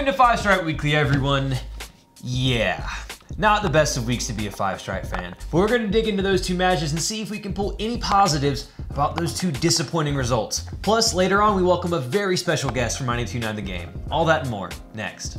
Welcome to Five Stripe Weekly, everyone. Yeah, not the best of weeks to be a Five Stripe fan, but we're going to dig into those two matches and see if we can pull any positives about those two disappointing results. Plus, later on, we welcome a very special guest from 92.9 The Game. All that and more, next.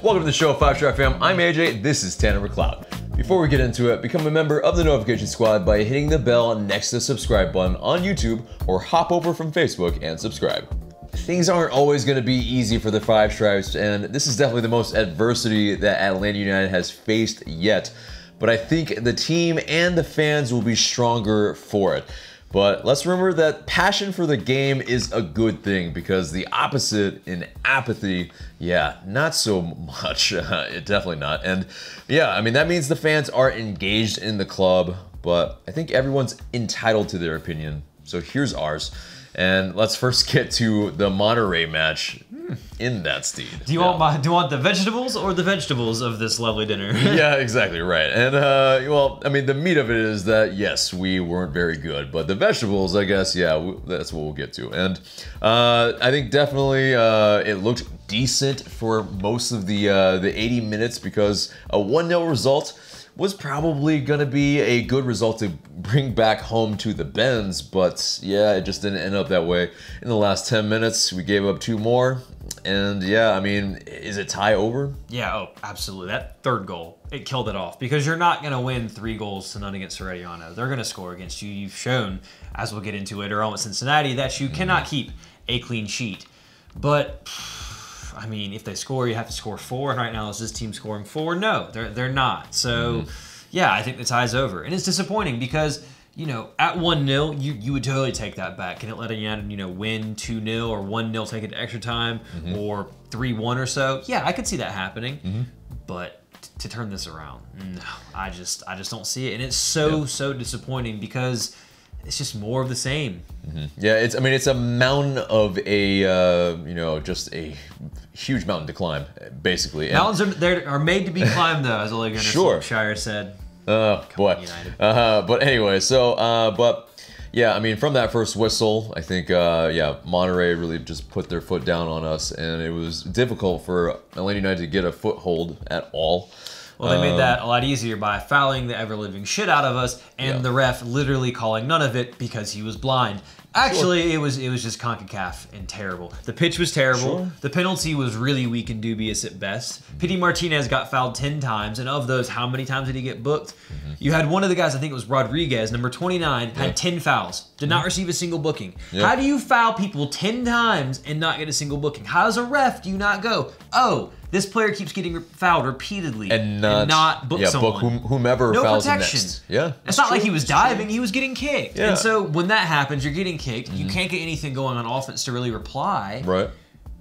Welcome to the show, Five Stripe fam. I'm AJ, this is Tanner McLeod. Before we get into it, become a member of the notification squad by hitting the bell next to the subscribe button on YouTube or hop over from Facebook and subscribe. Things aren't always going to be easy for the Five Stripes, and this is definitely the most adversity that Atlanta United has faced yet, but I think the team and the fans will be stronger for it. But let's remember that passion for the game is a good thing, because the opposite in apathy, yeah, not so much, definitely not. And yeah, I mean, that means the fans are engaged in the club, but I think everyone's entitled to their opinion. So here's ours. And let's first get to the Monterrey match in that steed. Do you want the vegetables or the vegetables of this lovely dinner? Yeah, exactly right. And well, I mean, the meat of it is that yes, we weren't very good, but the vegetables, I guess, yeah, that's what we'll get to. And I think definitely it looked decent for most of the 80 minutes, because a 1-0 result was probably gonna be a good result to bring back home to the Bens, but yeah, it just didn't end up that way. In the last 10 minutes, we gave up 2 more, and yeah, I mean, is it tie over? Yeah, oh, absolutely. That third goal, it killed it off, because you're not gonna win 3 goals to none against Rayados. They're gonna score against you. You've shown, as we'll get into later on with Cincinnati, that you cannot keep a clean sheet. But I mean, if they score, you have to score 4, and right now is this team scoring 4? No, they're not. So, yeah, I think the tie's over, and it's disappointing because, you know, at 1-0, you would totally take that back. Can it let United, you know, win 2-0 or 1-0, take it to extra time, or 3-1 or so? Yeah, I could see that happening, but to turn this around, no, I just don't see it, and it's so disappointing because it's just more of the same. Yeah, I mean, it's a mountain of a, you know, just a huge mountain to climb, basically. Mountains are made to be climbed, though, as Ole Gunnar Solskjaer said. Boy. But anyway, so, but yeah, I mean, from that first whistle, I think, yeah, Monterrey really just put their foot down on us, and it was difficult for Atlanta United to get a foothold at all. Well, they made that a lot easier by fouling the ever-living shit out of us, and the ref literally calling none of it because he was blind. Actually, it was just CONCACAF and terrible. The pitch was terrible. The penalty was really weak and dubious at best. Pity Martinez got fouled 10 times, and of those, how many times did he get booked? You had one of the guys, I think it was Rodriguez, number 29, had 10 fouls, did not receive a single booking. How do you foul people 10 times and not get a single booking? How as a ref do you not go, oh, this player keeps getting fouled repeatedly and not book someone? Book whomever fouls next. Yeah, it's not like he was diving, he was getting kicked. And so when that happens, you're getting kicked, you can't get anything going on offense to really reply. Right.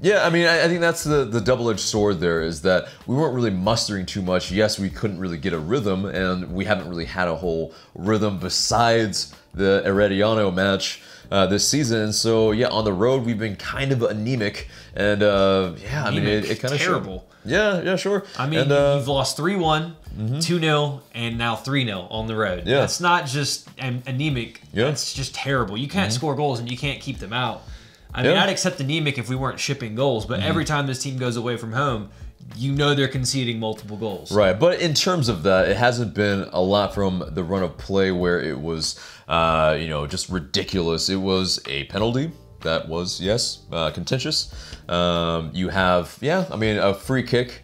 Yeah, I mean, I think that's the double-edged sword there, is that we weren't really mustering too much. Yes, we couldn't really get a rhythm, and we haven't really had a whole rhythm besides the Herediano match this season. And so, yeah, on the road, we've been kind of anemic, and yeah, I mean, it kind of terrible. Yeah, sure. I mean, you've lost 3-1, 2-0, and now 3-0 on the road. Yeah. That's not just anemic. Yeah. It's just terrible. You can't score goals, and you can't keep them out. I mean, I'd accept anemic if we weren't shipping goals, but every time this team goes away from home, you know they're conceding multiple goals. Right, but in terms of that, it hasn't been a lot from the run of play where it was, you know, just ridiculous. It was a penalty that was, yes, contentious. You have, yeah, I mean, a free kick.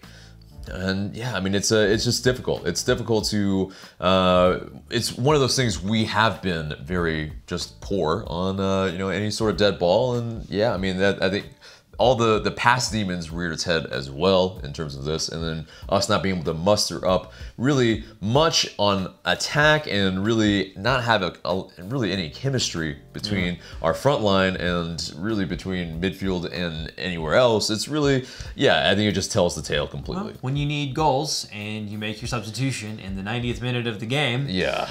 And yeah, I mean, it's just difficult. It's difficult to, it's one of those things we have been very just poor on, you know, any sort of dead ball. And yeah, I mean, that I think all the past demons reared its head as well in terms of this, and then us not being able to muster up really much on attack and really not have really any chemistry between our front line and really between midfield and anywhere else. It's really, yeah, I think it just tells the tale completely. Well, when you need goals and you make your substitution in the 90th minute of the game, yeah,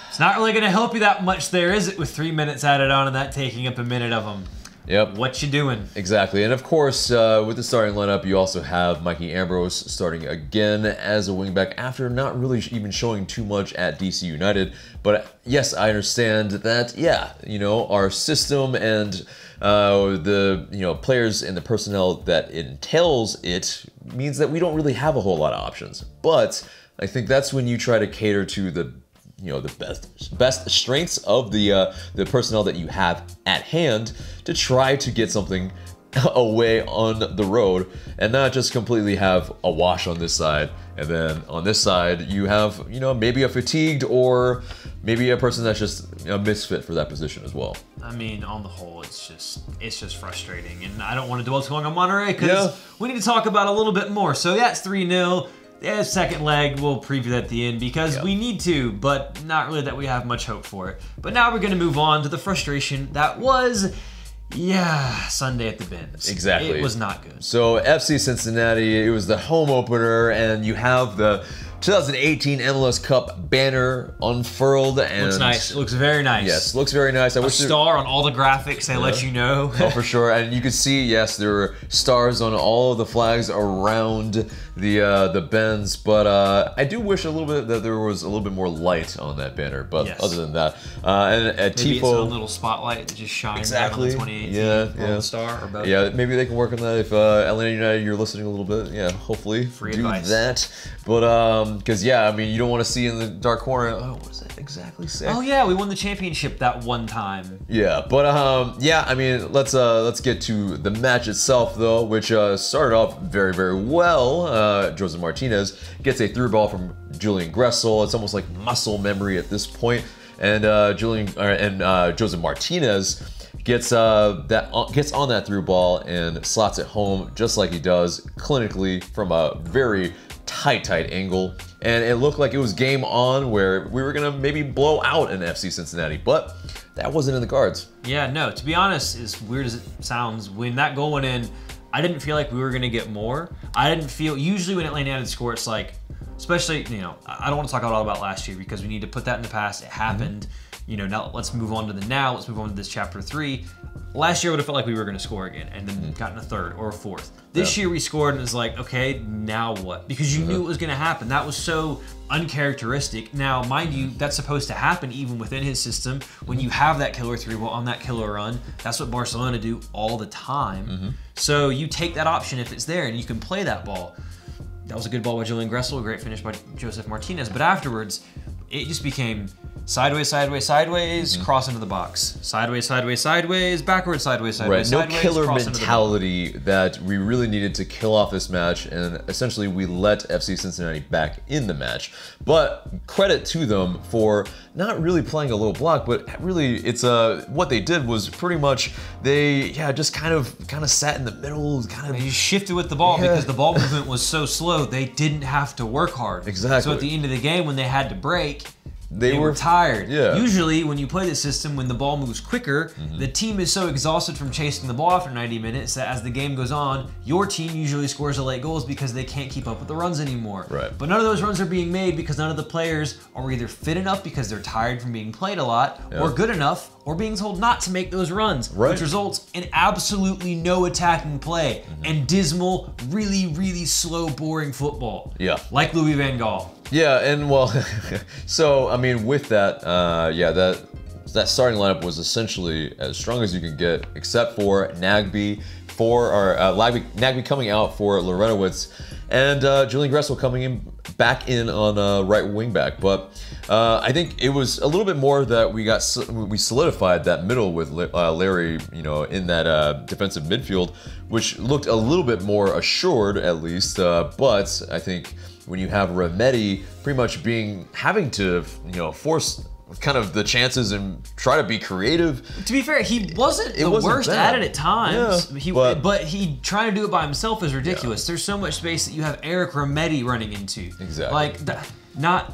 it's not really going to help you that much there, is it, with 3 minutes added on and that taking up a minute of them? Yep. What you doing? Exactly. And of course, with the starting lineup, you also have Mikey Ambrose starting again as a wingback after not really even showing too much at DC United. But yes, I understand that, yeah, you know, our system and the, you know, players and the personnel that entails it means that we don't really have a whole lot of options. But I think that's when you try to cater to the, you know, the best strengths of the personnel that you have at hand to try to get something away on the road and not just completely have a wash on this side, and then on this side you have, you know, maybe a fatigued or maybe a person that's just a misfit for that position as well. I mean, on the whole, it's just frustrating, and I don't want to dwell too long on Monterrey because we need to talk about it a little bit more. So yeah, it's 3-0. Yeah, second leg, we'll preview that at the end because we need to, but not really that we have much hope for it. But now we're going to move on to the frustration that was, Sunday at the Benz. Exactly. It was not good. So FC Cincinnati, it was the home opener, and you have the 2018 MLS Cup banner unfurled, and looks nice. It looks very nice. Yes, looks very nice. I wish star on all the graphics. They let you know. Oh, for sure. And you can see, yes, there were stars on all of the flags around the Benz. But I do wish a little bit that there was a little bit more light on that banner. But other than that, and at maybe Tifo, it's a little spotlight that just shines exactly. on the 2018 star or both. Yeah, maybe they can work on that. If Atlanta United, you're listening a little bit, hopefully Free do advice. that. But because I mean, you don't want to see in the dark corner. Oh, what does that exactly say? Oh yeah, we won the championship that one time. Yeah, but I mean, let's get to the match itself though, which started off very, very well. Jose Martinez gets a through ball from Julian Gressel. It's almost like muscle memory at this point, and Jose Martinez gets on that through ball and slots it home just like he does clinically from a very tight angle, and it looked like it was game on where we were gonna maybe blow out an FC Cincinnati, but that wasn't in the cards. Yeah, no, to be honest, as weird as it sounds, when that goal went in, I didn't feel like we were gonna get more. I didn't feel, usually when Atlanta United score, it's like, especially, you know, I don't want to talk all about last year because we need to put that in the past. It happened. You know, now let's move on to the now. Let's move on to this chapter 3. Last year would have felt like we were going to score again and then gotten a third or a fourth. This year we scored and it's like, okay, now what? Because you knew it was going to happen. That was so uncharacteristic. Now, mind you, that's supposed to happen even within his system. When you have that killer 3-ball on that killer run, that's what Barcelona do all the time. So you take that option if it's there and you can play that ball. That was a good ball by Julian Gressel, a great finish by Joseph Martinez. But afterwards, it just became sideways, cross into the box. Sideways, backwards, sideways, right. No killer cross mentality that we really needed to kill off this match, and essentially we let FC Cincinnati back in the match. But credit to them for not really playing a low block, but really it's what they did was pretty much they just kind of sat in the middle, They shifted with the ball because the ball movement was so slow. They didn't have to work hard. Exactly. So at the end of the game, when they had to break, they were tired. Yeah. Usually, when you play this system, when the ball moves quicker, the team is so exhausted from chasing the ball after 90 minutes that as the game goes on, your team usually scores the late goals because they can't keep up with the runs anymore. Right. But none of those runs are being made because none of the players are either fit enough because they're tired from being played a lot, or good enough, or being told not to make those runs, which results in absolutely no attacking play and dismal, really, really slow, boring football. Yeah. Like Louis van Gaal. Yeah, and well, so I mean, with that, that starting lineup was essentially as strong as you can get, except for Nagbe coming out for Lorenowitz, and Julian Gressel coming back in on right wing back. But I think it was a little bit more that we solidified that middle with Larry, you know, in that defensive midfield, which looked a little bit more assured at least. But I think when you have Remedi pretty much having to, you know, force kind of the chances and try to be creative. To be fair, he wasn't the worst at it at times. Yeah, but he trying to do it by himself is ridiculous. There's so much space that you have Eric Remedi running into. Exactly. Like, not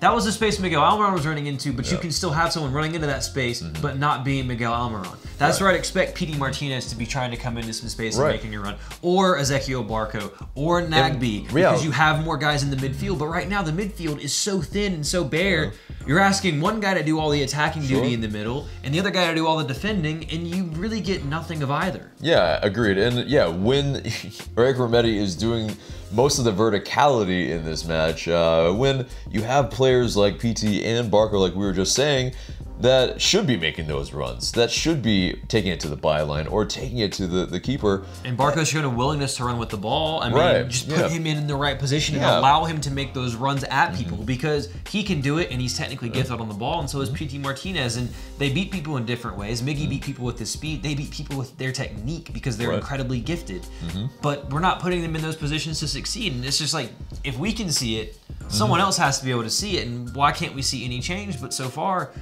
that was the space Miguel Almiron was running into, but you can still have someone running into that space, but not being Miguel Almiron. That's where I'd expect P.D. Martinez to be trying to come into some space and making a run, or Ezequiel Barco, or Nagbe, because you have more guys in the midfield. But right now, the midfield is so thin and so bare. You're asking one guy to do all the attacking duty in the middle, and the other guy to do all the defending, and you really get nothing of either. Yeah, agreed. And yeah, when Eric Rometty is doing most of the verticality in this match, when you have players like PT and Barker, like we were just saying, that should be making those runs, that should be taking it to the byline or taking it to the keeper. And Barco's showing a willingness to run with the ball. I mean, just put him in the right position and allow him to make those runs at people, because he can do it and he's technically gifted on the ball, and so is PT Martinez. And they beat people in different ways. Miggy beat people with his speed. They beat people with their technique because they're incredibly gifted. But we're not putting them in those positions to succeed. And it's just like, if we can see it, someone else has to be able to see it. And why can't we see any change? But so far,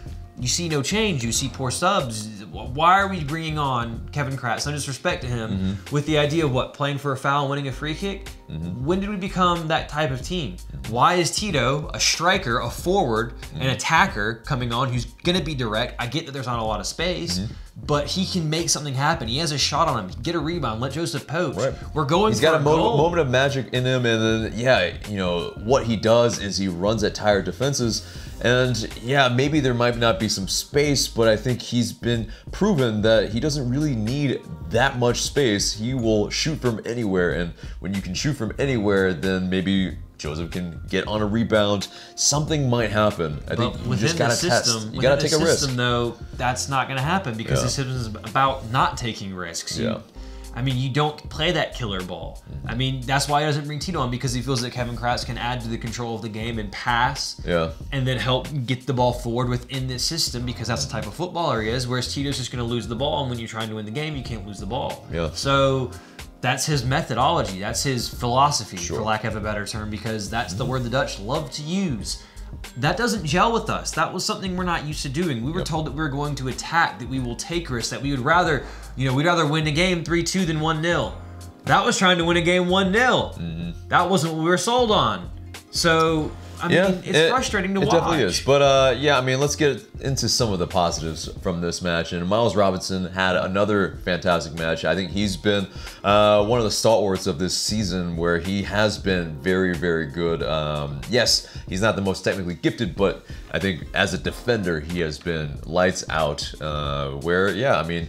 you see no change. You see poor subs. Why are we bringing on Kevin Kratz? No disrespect to him, with the idea of what, playing for a foul and winning a free kick? When did we become that type of team? Why is Tito, a striker, a forward, an attacker, coming on who's going to be direct? I get that there's not a lot of space, but he can make something happen. He has a shot on him. Get a rebound. Let Joseph poach. We're going. He's got a moment of magic in him, and then you know what he does is he runs at tired defenses. And yeah, maybe there might not be some space, but I think he's been proven that he doesn't really need that much space. He will shoot from anywhere, and when you can shoot from anywhere, then maybe Joseph can get on a rebound. Something might happen. I think you just gotta test. You gotta take a risk. Though, that's not gonna happen because the system is about not taking risks. I mean, you don't play that killer ball. I mean, that's why he doesn't bring Tito on, because he feels that Kevin Kratz can add to the control of the game and pass, and then help get the ball forward within this system, because that's the type of footballer he is, whereas Tito's just going to lose the ball, and when you're trying to win the game, you can't lose the ball. So that's his methodology. That's his philosophy, for lack of a better term, because that's the word the Dutch love to use. That doesn't gel with us. That was something we're not used to doing. We were told that we were going to attack, that we will take risks, that we would rather, we'd rather win a game 3-2 than 1-0. That was trying to win a game 1-0. That wasn't what we were sold on. So, I mean, it's frustrating to watch. It definitely is. But yeah, I mean, let's get into some of the positives from this match. And Miles Robinson had another fantastic match. I think he's been one of the stalwarts of this season, where he has been very, very good. Yes, he's not the most technically gifted, but I think as a defender, he has been lights out. Where, yeah, I mean,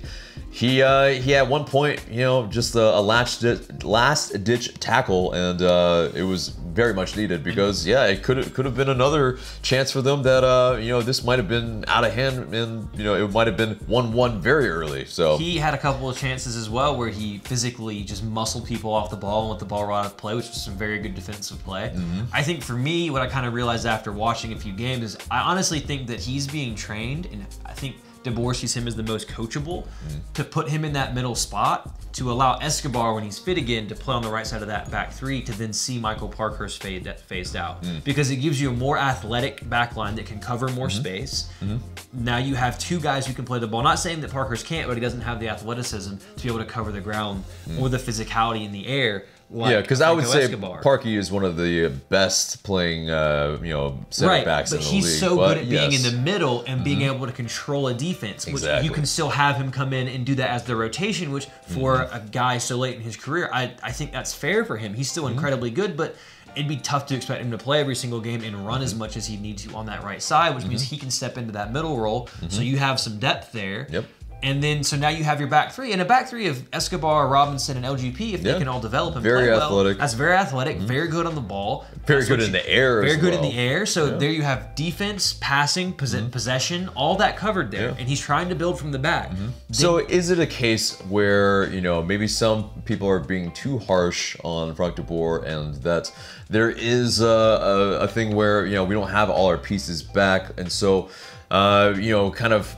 he at one point, just a last-ditch tackle, and it was very much needed, because it could have been another chance for them that this might have been out of hand, and it might have been 1-1 very early. So he had a couple of chances as well where he physically just muscled people off the ball and let the ball run out of play, which was some very good defensive play. I think for me, what I kind of realized after watching a few games is I honestly think that he's being trained, and I think De Boer sees him as the most coachable, to put him in that middle spot, to allow Escobar, when he's fit again, to play on the right side of that back three, to then see Michael Parkhurst phased out. Because it gives you a more athletic back line that can cover more space. Now you have two guys who can play the ball. Not saying that Parkhurst can't, but he doesn't have the athleticism to be able to cover the ground or the physicality in the air. Like because I would say Parkey is one of the best playing, center backs in the league. But he's so good at being in the middle and being able to control a defense. Which you can still have him come in and do that as the rotation, which for a guy so late in his career, I think that's fair for him. He's still incredibly good, but it'd be tough to expect him to play every single game and run as much as he'd need to on that right side, which means he can step into that middle role. So you have some depth there. And then, so now you have your back three, and a back three of Escobar, Robinson, and LGP, if they can all develop and play well. That's very athletic, very good on the ball. Very good in the air Very good in the air. So there you have defense, passing, possession, all that covered there. And he's trying to build from the back. So is it a case where, maybe some people are being too harsh on Frank de Boer, and that there is a thing where, we don't have all our pieces back, and so, kind of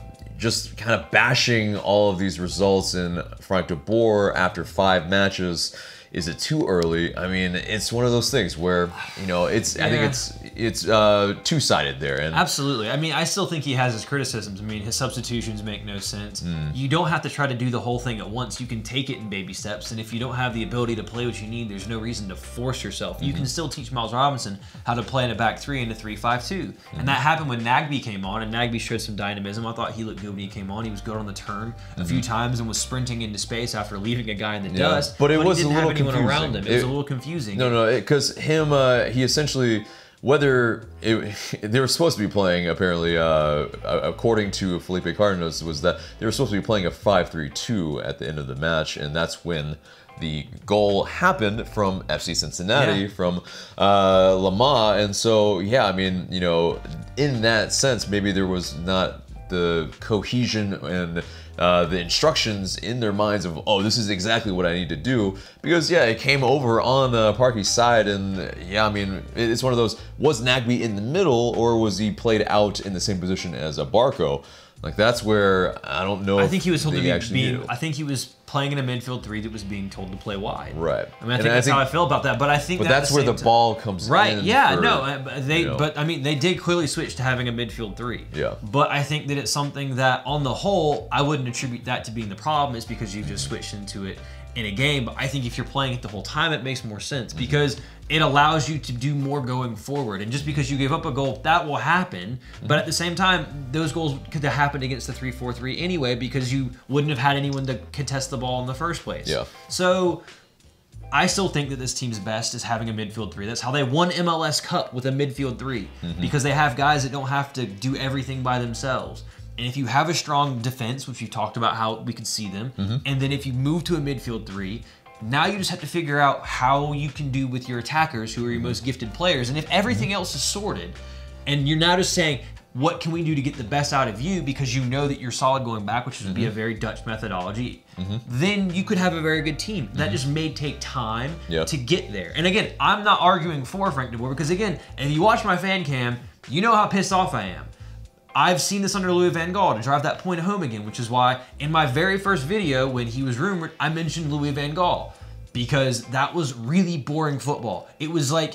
bashing all of these results in Frank de Boer after 5 matches? Is it too early? I mean, it's one of those things where, I think it's two-sided there. And absolutely. I mean, I still think he has his criticisms. I mean, his substitutions make no sense. You don't have to try to do the whole thing at once. You can take it in baby steps, and if you don't have the ability to play what you need, there's no reason to force yourself. You can still teach Miles Robinson how to play in a back three and a 3-5-2. And that happened when Nagby came on, and Nagby showed some dynamism. I thought he looked good when he came on. He was good on the turn a few times and was sprinting into space after leaving a guy in the dust. But it was he didn't a little have anyone confusing. around him. It was a little confusing. No, because him, he essentially, they were supposed to be playing, apparently, according to Felipe Cardenas, was that they were supposed to be playing a 5-3-2 at the end of the match, and that's when the goal happened from FC Cincinnati, from Lama, and so, yeah, I mean, you know, in that sense, maybe there was not the cohesion and the instructions in their minds of, oh, this is exactly what I need to do, because yeah, it came over on Parky's side, and yeah, I mean, it's one of those, was Nagby in the middle, or was he played out in the same position as a Barco? Like, that's where I don't know. I think he was told to be I think he was playing in a midfield three that was being told to play wide. Right. I mean, I think that's how I feel about that. But I think that's where the ball comes in. Right. Yeah. But I mean, they did clearly switch to having a midfield three. Yeah. But I think that it's something that, on the whole, I wouldn't attribute that to being the problem. It's because you've just switched into it in a game. But I think if you're playing it the whole time, it makes more sense because it allows you to do more going forward. And just because you give up a goal, that will happen. But at the same time, those goals could have happened against the 3-4-3 anyway, because you wouldn't have had anyone to contest the ball in the first place. Yeah. So I still think that this team's best is having a midfield three. That's how they won MLS Cup, with a midfield three, because they have guys that don't have to do everything by themselves. And if you have a strong defense, which you talked about how we could see them, and then if you move to a midfield three, now you just have to figure out how you can do with your attackers, who are your most gifted players. And if everything else is sorted, and you're now just saying, what can we do to get the best out of you, because you know that you're solid going back, which would be a very Dutch methodology, then you could have a very good team. That just may take time to get there. And again, I'm not arguing for Frank de Boer, because again, if you watch my fan cam, you know how pissed off I am. I've seen this under Louis van Gaal to drive that point home again, which is why in my very first video when he was rumored, I mentioned Louis van Gaal, because that was really boring football. It was like,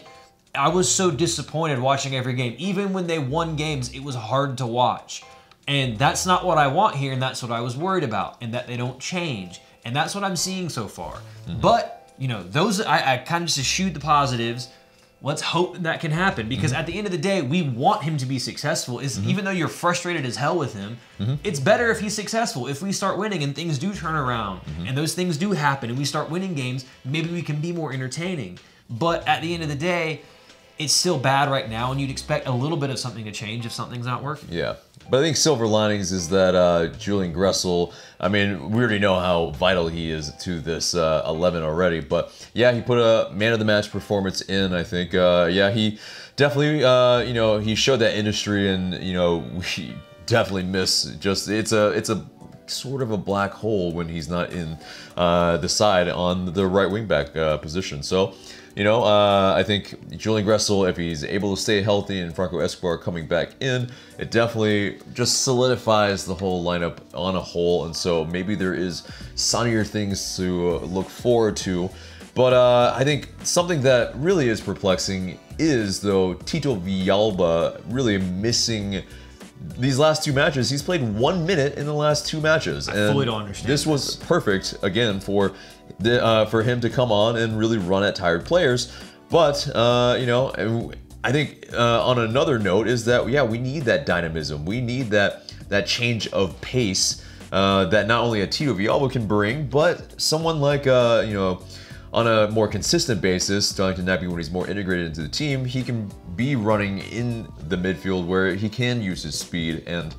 I was so disappointed watching every game. Even when they won games, it was hard to watch. And that's not what I want here, and that's what I was worried about, and that they don't change. And that's what I'm seeing so far. But, you know, those, I kind of just eschewed the positives. Let's hope that can happen, because at the end of the day, we want him to be successful. Even though you're frustrated as hell with him, it's better if he's successful. If we start winning and things do turn around and those things do happen and we start winning games, maybe we can be more entertaining. But at the end of the day, it's still bad right now, and you'd expect a little bit of something to change if something's not working. Yeah. But I think silver linings is that Julian Gressel, I mean, we already know how vital he is to this 11 already. But yeah, he put a man of the match performance in, I think. Yeah, he definitely, you know, he showed that industry, and, you know, we definitely miss just, it's a sort of a black hole when he's not in the side on the right wing back position. So, you know, I think Julian Gressel, if he's able to stay healthy and Franco Escobar coming back in, it definitely just solidifies the whole lineup on a whole. And so maybe there is sunnier things to look forward to. But I think something that really is perplexing is, though, Tito Villalba really missing these last two matches. He's played 1 minute in the last two matches. I fully don't understand this was perfect, again, for him to come on and really run at tired players. But, you know, I think on another note is that, yeah, we need that dynamism. We need that change of pace that not only a Tito Villalba can bring, but someone like, you know, on a more consistent basis, Darlington Nagby, when he's more integrated into the team, he can be running in the midfield where he can use his speed and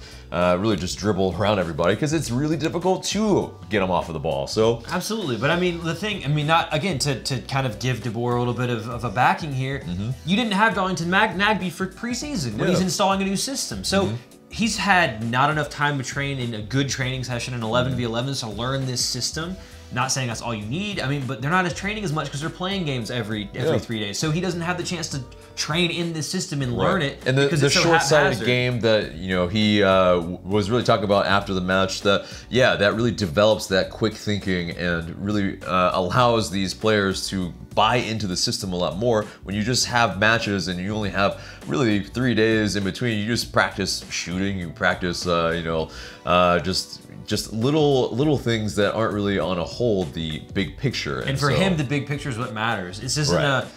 really just dribble around everybody, because it's really difficult to get him off of the ball. So absolutely. But I mean, the thing, I mean, not again to kind of give De Boer a little bit of a backing here. You didn't have Darlington Nagby for preseason when he's installing a new system. So he's had not enough time to train in a good training session in 11v11s to learn this system. Not saying that's all you need. I mean, but they're not as training as much because they're playing games every 3 days. So he doesn't have the chance to train in this system and learn it. And the so short-sighted game that he was really talking about after the match, that really develops that quick thinking and really allows these players to buy into the system a lot more. When you just have matches and you only have really 3 days in between, you just practice shooting, you practice just little things that aren't really on a whole the big picture. And for him, the big picture is what matters. This isn't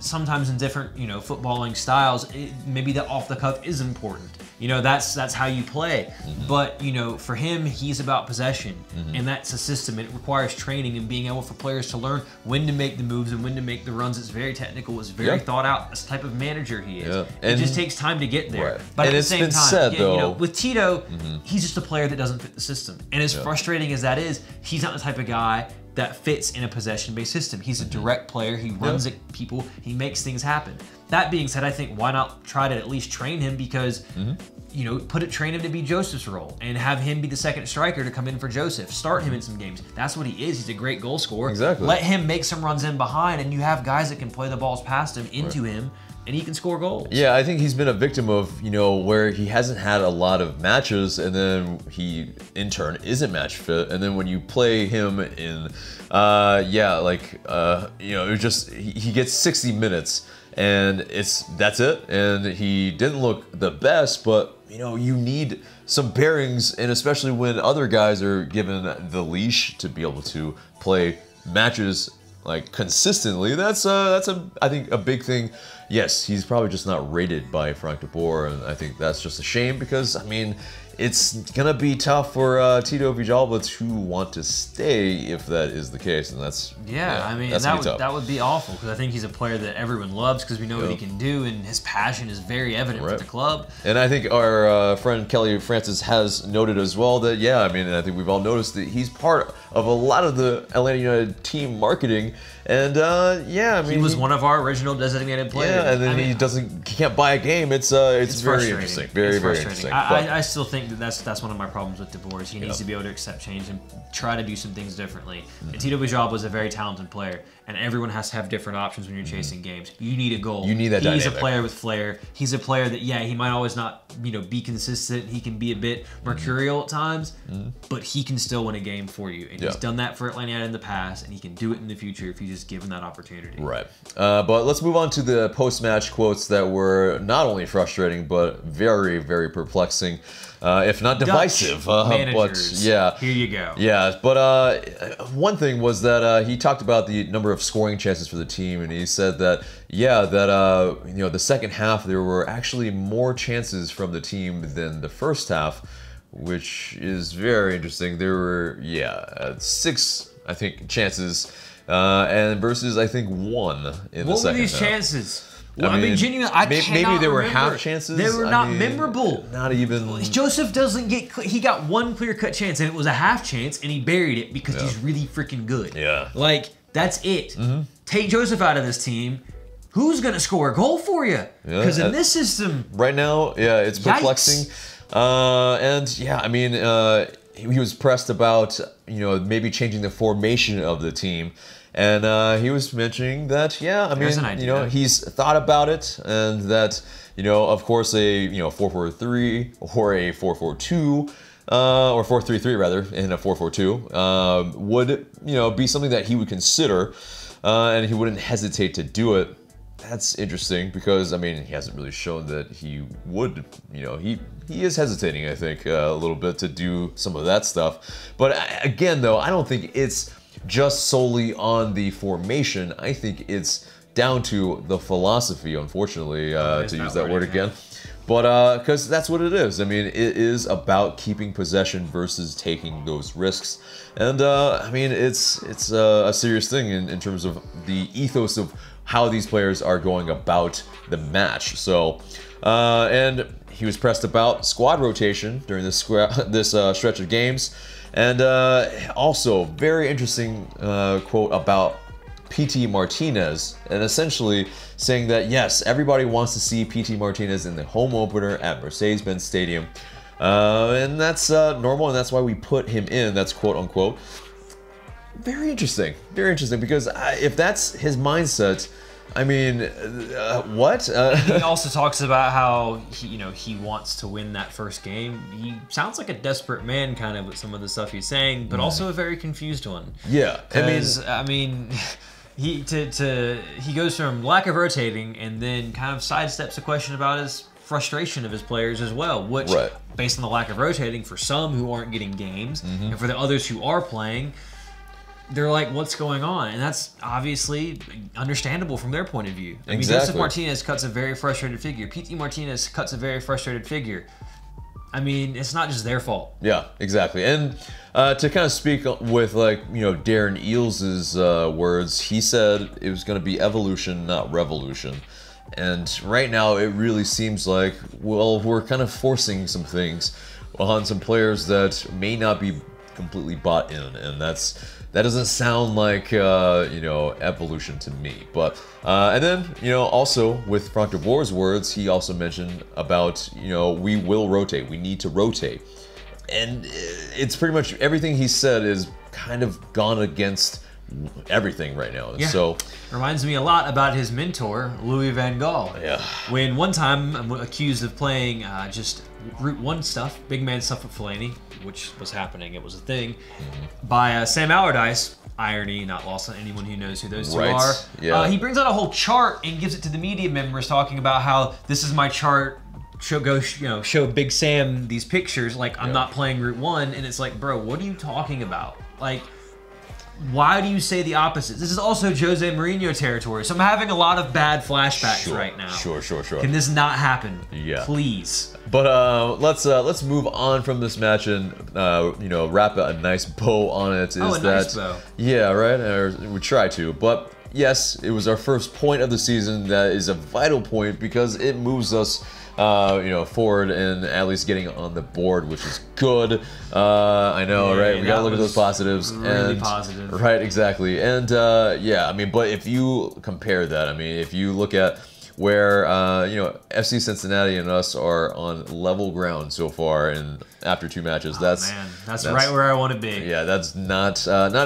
sometimes in different footballing styles, maybe the off the cuff is important. That's how you play. But for him, he's about possession, and that's a system. It requires training and being able for players to learn when to make the moves and when to make the runs. It's very technical. It's very thought out. That's the type of manager he is. It just takes time to get there. But at the same time, again, with Tito, he's just a player that doesn't fit the system. And as frustrating as that is, he's not the type of guy that fits in a possession-based system. He's a direct player. He runs at people. He makes things happen. That being said, I think why not try to at least train him, because train him to be Joseph's role and have him be the second striker to come in for Joseph. Start him in some games. That's what he is. He's a great goal scorer. Exactly. Let him make some runs in behind, and you have guys that can play the balls past him into him, and he can score goals. Yeah, I think he's been a victim of, where he hasn't had a lot of matches, and then he, in turn, isn't match fit. And then when you play him in, he gets 60 minutes, and that's it. And he didn't look the best, but, you need some bearings, and especially when other guys are given the leash to be able to play matches consistently. That's I think a big thing. Yes, he's probably just not rated by Frank de Boer, and I think that's just a shame, because it's gonna be tough for Tito Villalba to want to stay if that is the case, and that's that would be awful, because I think he's a player that everyone loves because we know what he can do, and his passion is very evident for the club. And I think our friend Kelly Francis has noted as well that I think we've all noticed that he's part of a lot of the Atlanta United team marketing, and he was one of our original designated players. Yeah, and then he can't buy a game. It's very interesting, very interesting. I still think that's one of my problems with De Boer. He needs to be able to accept change and try to do some things differently. And Tito Villalba was a very talented player, and everyone has to have different options when you're chasing games. You need a goal. You need that He's dynamic. A player with flair. He's a player that he might always not be consistent. He can be a bit mercurial at times, but he can still win a game for you. And he's done that for Atlanta United in the past, and he can do it in the future if you just give him that opportunity. Right. But let's move on to the post-match quotes that were not only frustrating but very, very perplexing, if not divisive. But here you go. Yeah, but one thing was that he talked about the number of scoring chances for the team, and he said that the second half there were actually more chances from the team than the first half, which is very interesting. There were 6, I think, chances, and versus I think 1 in the second half. What were these chances? Well, genuinely, maybe there were half chances. They were not memorable. Not even. Joseph doesn't get. He got one clear-cut chance, and it was a half chance, and he buried it because he's really freaking good. Yeah. That's it. Take Joseph out of this team. Who's gonna score a goal for you? Because in this system, right now, it's perplexing. He was pressed about maybe changing the formation of the team. And he was mentioning that, he's thought about it, and that, of course, a 4-4-3 or a 4-4-2, or 4-3-3 rather, in a 4-4-2, would be something that he would consider, and he wouldn't hesitate to do it. That's interesting because he hasn't really shown that he would. He is hesitating, I think, a little bit to do some of that stuff. But again, though, I don't think it's just solely on the formation. I think it's down to the philosophy, unfortunately, to use that word again. But because that's what it is. It is about keeping possession versus taking those risks. And it's a serious thing in terms of the ethos of how these players are going about the match. So, and he was pressed about squad rotation during this stretch of games. And also, very interesting quote about P.T. Martinez, and essentially saying that, yes, everybody wants to see P.T. Martinez in the home opener at Mercedes-Benz Stadium. And that's normal, and that's why we put him in. That's quote-unquote. Very interesting. Very interesting, because if that's his mindset, I mean, what? He also talks about how he wants to win that first game. He sounds like a desperate man, kind of, with some of the stuff he's saying, but also a very confused one. Yeah, I mean, he goes from lack of rotating and then kind of sidesteps a question about his frustration of his players as well, which, based on the lack of rotating, for some who aren't getting games, and for the others who are playing, they're like, what's going on? And that's obviously understandable from their point of view. I mean, Joseph Martinez cuts a very frustrated figure. P.T. Martinez cuts a very frustrated figure. I mean, it's not just their fault. Yeah, exactly. And to kind of speak with, like, Darren Eales' words, he said it was going to be evolution, not revolution. And right now, it really seems like, well, we're kind of forcing some things on some players that may not be completely bought in, and that doesn't sound like evolution to me. But and then also with Frank de Boer's words, he also mentioned about we will rotate, we need to rotate, and it's pretty much everything he said is kind of gone against everything right now. Yeah. So reminds me a lot about his mentor, Louis van Gaal. Yeah. When one time I'm accused of playing just Route 1 stuff, big man stuff with Fellaini, which was happening, it was a thing, by Sam Allardyce. Irony not lost on anyone who knows who those two are. Yeah. He brings out a whole chart and gives it to the media members, talking about how this is my chart. Show Big Sam these pictures like I'm not playing Route 1, and it's like, bro, what are you talking about? Like, why do you say the opposite? This is also Jose Mourinho territory, so I'm having a lot of bad flashbacks right now. Sure. Can this not happen? Yeah. Please. But let's move on from this match and wrap a nice bow on it. Nice bow. Yeah, right. Or we try to, but yes, it was our first point of the season. That is a vital point because it moves us forward and at least getting on the board, which is good. I know, right? We gotta look at those positives. Really positive. Right, exactly. And I mean, but if you compare that, I mean, if you look at where FC Cincinnati and us are on level ground so far, and after 2 matches, that's right where I want to be. Yeah, that's not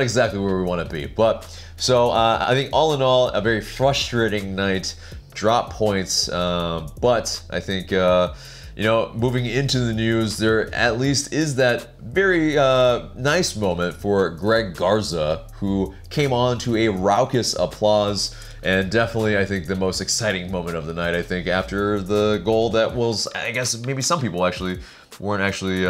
exactly where we want to be. But so I think all in all, a very frustrating night. Drop points, but I think moving into the news, there at least is that very nice moment for Greg Garza, who came on to a raucous applause, and definitely I think the most exciting moment of the night. I think after the goal that was, I guess maybe some people actually weren't actually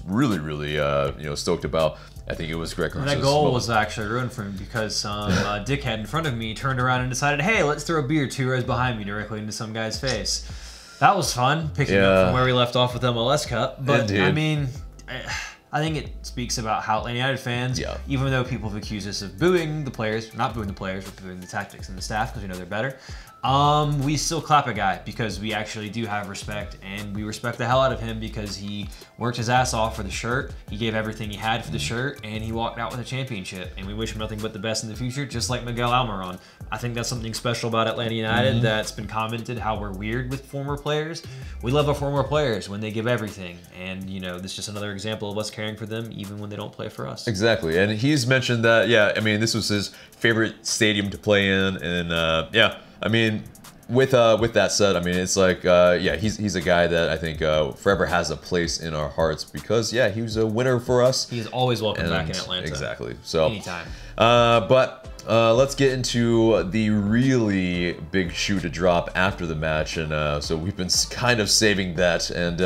really stoked about. I think it was Greg Garza's that goal was actually ruined for him because some dickhead in front of me turned around and decided, hey, let's throw a beer 2 rows behind me directly into some guy's face. That was fun, picking up from where we left off with MLS Cup. But, Indeed. I mean, I think it speaks about how Atlanta United fans, even though people have accused us of booing the players, not booing the players, but booing the tactics and the staff because we know they're better, we still clap a guy because we actually do have respect, and we respect the hell out of him because he worked his ass off for the shirt. He gave everything he had for the shirt, and he walked out with a championship. And we wish him nothing but the best in the future, just like Miguel Almiron. I think that's something special about Atlanta United that's been commented, how we're weird with former players. We love our former players when they give everything, and this is just another example of us caring for them even when they don't play for us. Exactly, and he's mentioned that, I mean, this was his favorite stadium to play in, and I mean, with that said, I mean, it's like, he's a guy that I think forever has a place in our hearts because, he was a winner for us. He is always welcome back in Atlanta. Exactly. So anytime. But let's get into the really big shoe to drop after the match, and so we've been kind of saving that, and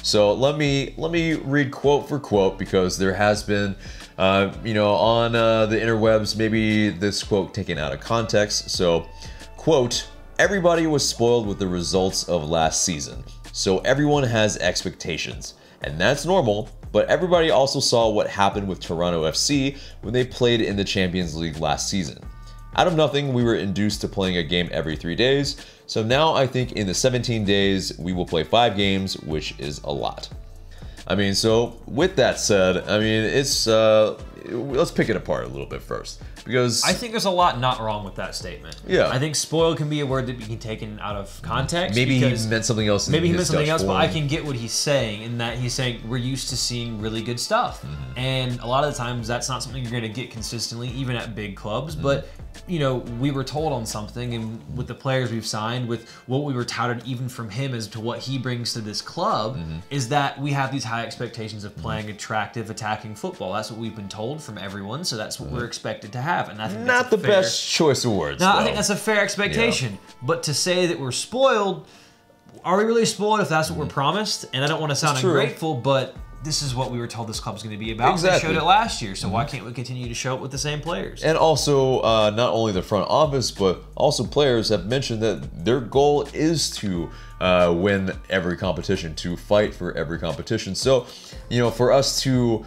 So let me read quote for quote because there has been. On the interwebs, maybe this quote taken out of context. So, quote, everybody was spoiled with the results of last season. So everyone has expectations. And that's normal, but everybody also saw what happened with Toronto FC when they played in the Champions League last season. Out of nothing, we were induced to playing a game every 3 days. So now I think in the 17 days, we will play 5 games, which is a lot. I mean, so with that said, I mean, it's let's pick it apart a little bit first, because I think there's a lot not wrong with that statement. Yeah. I think spoiled can be a word that can be taken out of context. Maybe he meant something else. Maybe he meant something else, but I can get what he's saying, in that he's saying we're used to seeing really good stuff. And a lot of the times that's not something you're going to get consistently, even at big clubs. But, you know, we were told on something, and with the players we've signed, with what we were touted even from him as to what he brings to this club, is that we have these high expectations of playing attractive, attacking football. That's what we've been told from everyone, so that's what we're expected to have. And I think not the best choice of words. No, I think that's a fair expectation. Yeah. But to say that we're spoiled, are we really spoiled if that's what we're promised? And I don't want to sound ungrateful, but this is what we were told this club's going to be about. Exactly. They showed it last year, so why can't we continue to show it with the same players? And also, not only the front office, but also players have mentioned that their goal is to win every competition, to fight for every competition. So, you know, for us to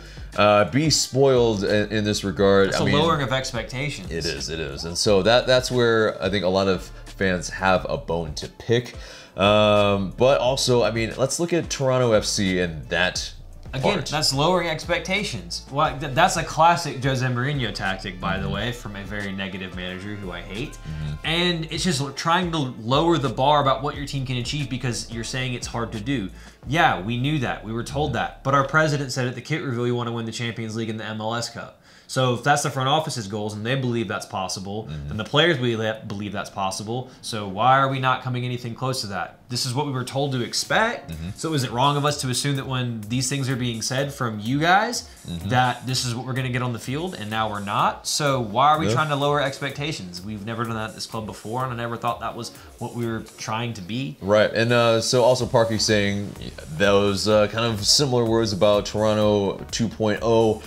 be spoiled in this regard, it's a lowering of expectations. It is. And so that's where I think a lot of fans have a bone to pick. But also, I mean, let's look at Toronto FC and that Again, that's lowering expectations. Well, that's a classic Jose Mourinho tactic, by the way, from a very negative manager who I hate. And it's just trying to lower the bar about what your team can achieve because you're saying it's hard to do. Yeah, we knew that. We were told that. But our president said at the kit reveal we want to win the Champions League and the MLS Cup. So if that's the front office's goals and they believe that's possible, then the players believe that's possible. So why are we not coming anything close to that? This is what we were told to expect. So is it wrong of us to assume that when these things are being said from you guys, that this is what we're going to get on the field and now we're not? So why are we trying to lower expectations? We've never done that at this club before, and I never thought that was what we were trying to be. Right, and so also Parky saying those kind of similar words about Toronto 2.0.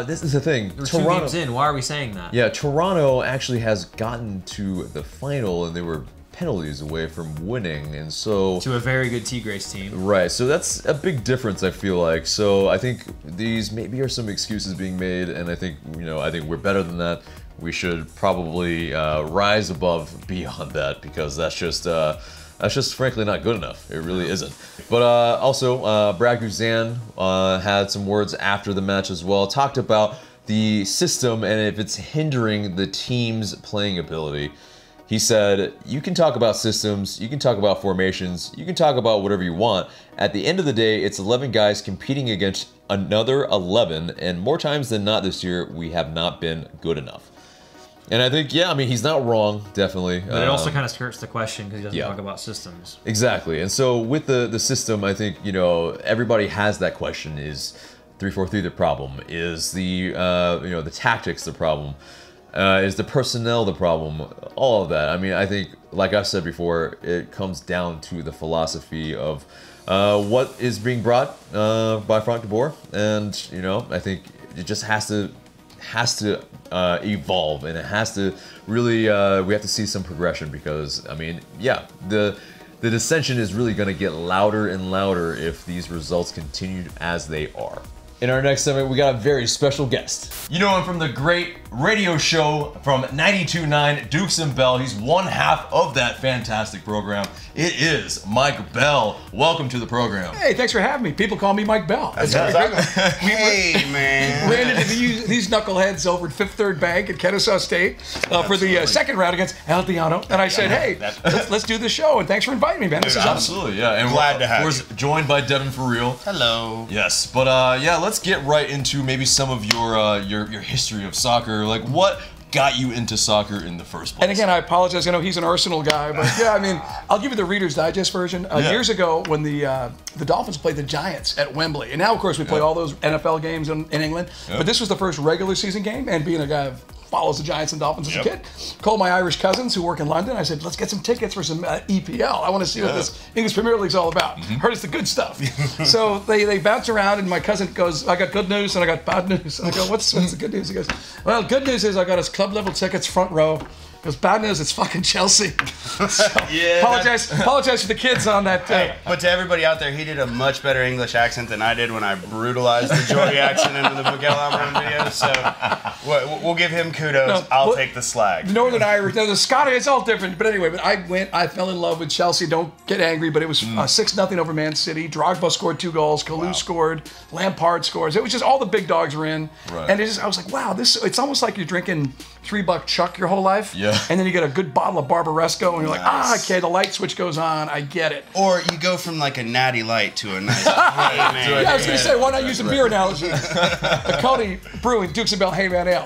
This is the thing. We're 2 games in. Why are we saying that? Yeah, Toronto actually has gotten to the final, and they were penalties away from winning, and so to a very good Tigres team. Right, so that's a big difference, I feel like. So I think these maybe are some excuses being made, and I think I think we're better than that. We should probably rise above beyond that because that's just frankly not good enough. It really isn't. But also, Brad Guzan had some words after the match as well. Talked about the system and if it's hindering the team's playing ability. He said, you can talk about systems, you can talk about formations, you can talk about whatever you want. At the end of the day, it's 11 guys competing against another 11, and more times than not this year, we have not been good enough. And I think, yeah, I mean, he's not wrong, definitely. But it also kind of skirts the question because he doesn't talk about systems. Exactly. And so with the system, I think, everybody has that question. Is 3-4-3 the problem? Is the, the tactics the problem? Is the personnel the problem? All of that. I mean, I think, like I've said before, it comes down to the philosophy of what is being brought by Frank de Boer. And, I think it just has to evolve, and it has to really we have to see some progression because, I mean, yeah, the dissension is really going to get louder and louder if these results continue as they are. In our next segment, we got a very special guest. You know him from the great radio show from 92.9 Dukes and Bell. He's one half of that fantastic program. It is Mike Bell. Welcome to the program. Hey, thanks for having me. People call me Mike Bell. Hey, man. Ran into these knuckleheads over at Fifth Third Bank at Kennesaw State for the second round against El Diano. And I said, hey, let's do the show. And thanks for inviting me, man. This is absolutely, yeah. And glad to have you. We're joined by Devin For Real. Hello. Yes, but yeah, let's get right into maybe some of your history of soccer. Like, what got you into soccer in the first place? And again, I apologize. I know he's an Arsenal guy, but yeah, I mean, I'll give you the Reader's Digest version. Years ago, when the Dolphins played the Giants at Wembley, and now, of course, we play all those NFL games in England, but this was the first regular season game, and being a guy who follows the Giants and Dolphins as a kid, called my Irish cousins who work in London. I said, let's get some tickets for some EPL. I want to see what this English Premier League's all about. Heard it's the good stuff. So they bounce around, and my cousin goes, I got good news and I got bad news. And I go, what's the good news? He goes, well, good news is I got us club level tickets front row. Because bad news, it's fucking Chelsea. So, Yeah, apologize for the kids on that. But to everybody out there, he did a much better English accent than I did when I brutalized the Geordie accent into the Miguel Almiron video. So we'll give him kudos. I'll take the slag. Northern Irish, the Scottish, it's all different. But anyway, I fell in love with Chelsea. Don't get angry, but it was 6-0 over Man City. Drogba scored 2 goals. Kalu scored. Lampard scores. It was just all the big dogs were in. Right. And I was like, wow, it's almost like you're drinking $3 Chuck your whole life. Yeah. And then you get a good bottle of Barbaresco, and you're like, okay, the light switch goes on. I get it. Or you go from like a natty light to a nice. Hey, man. Yeah, I was going to say, why not use a beer analogy? Oconee Brewing, Dukes and Bell, Hey Man Ale.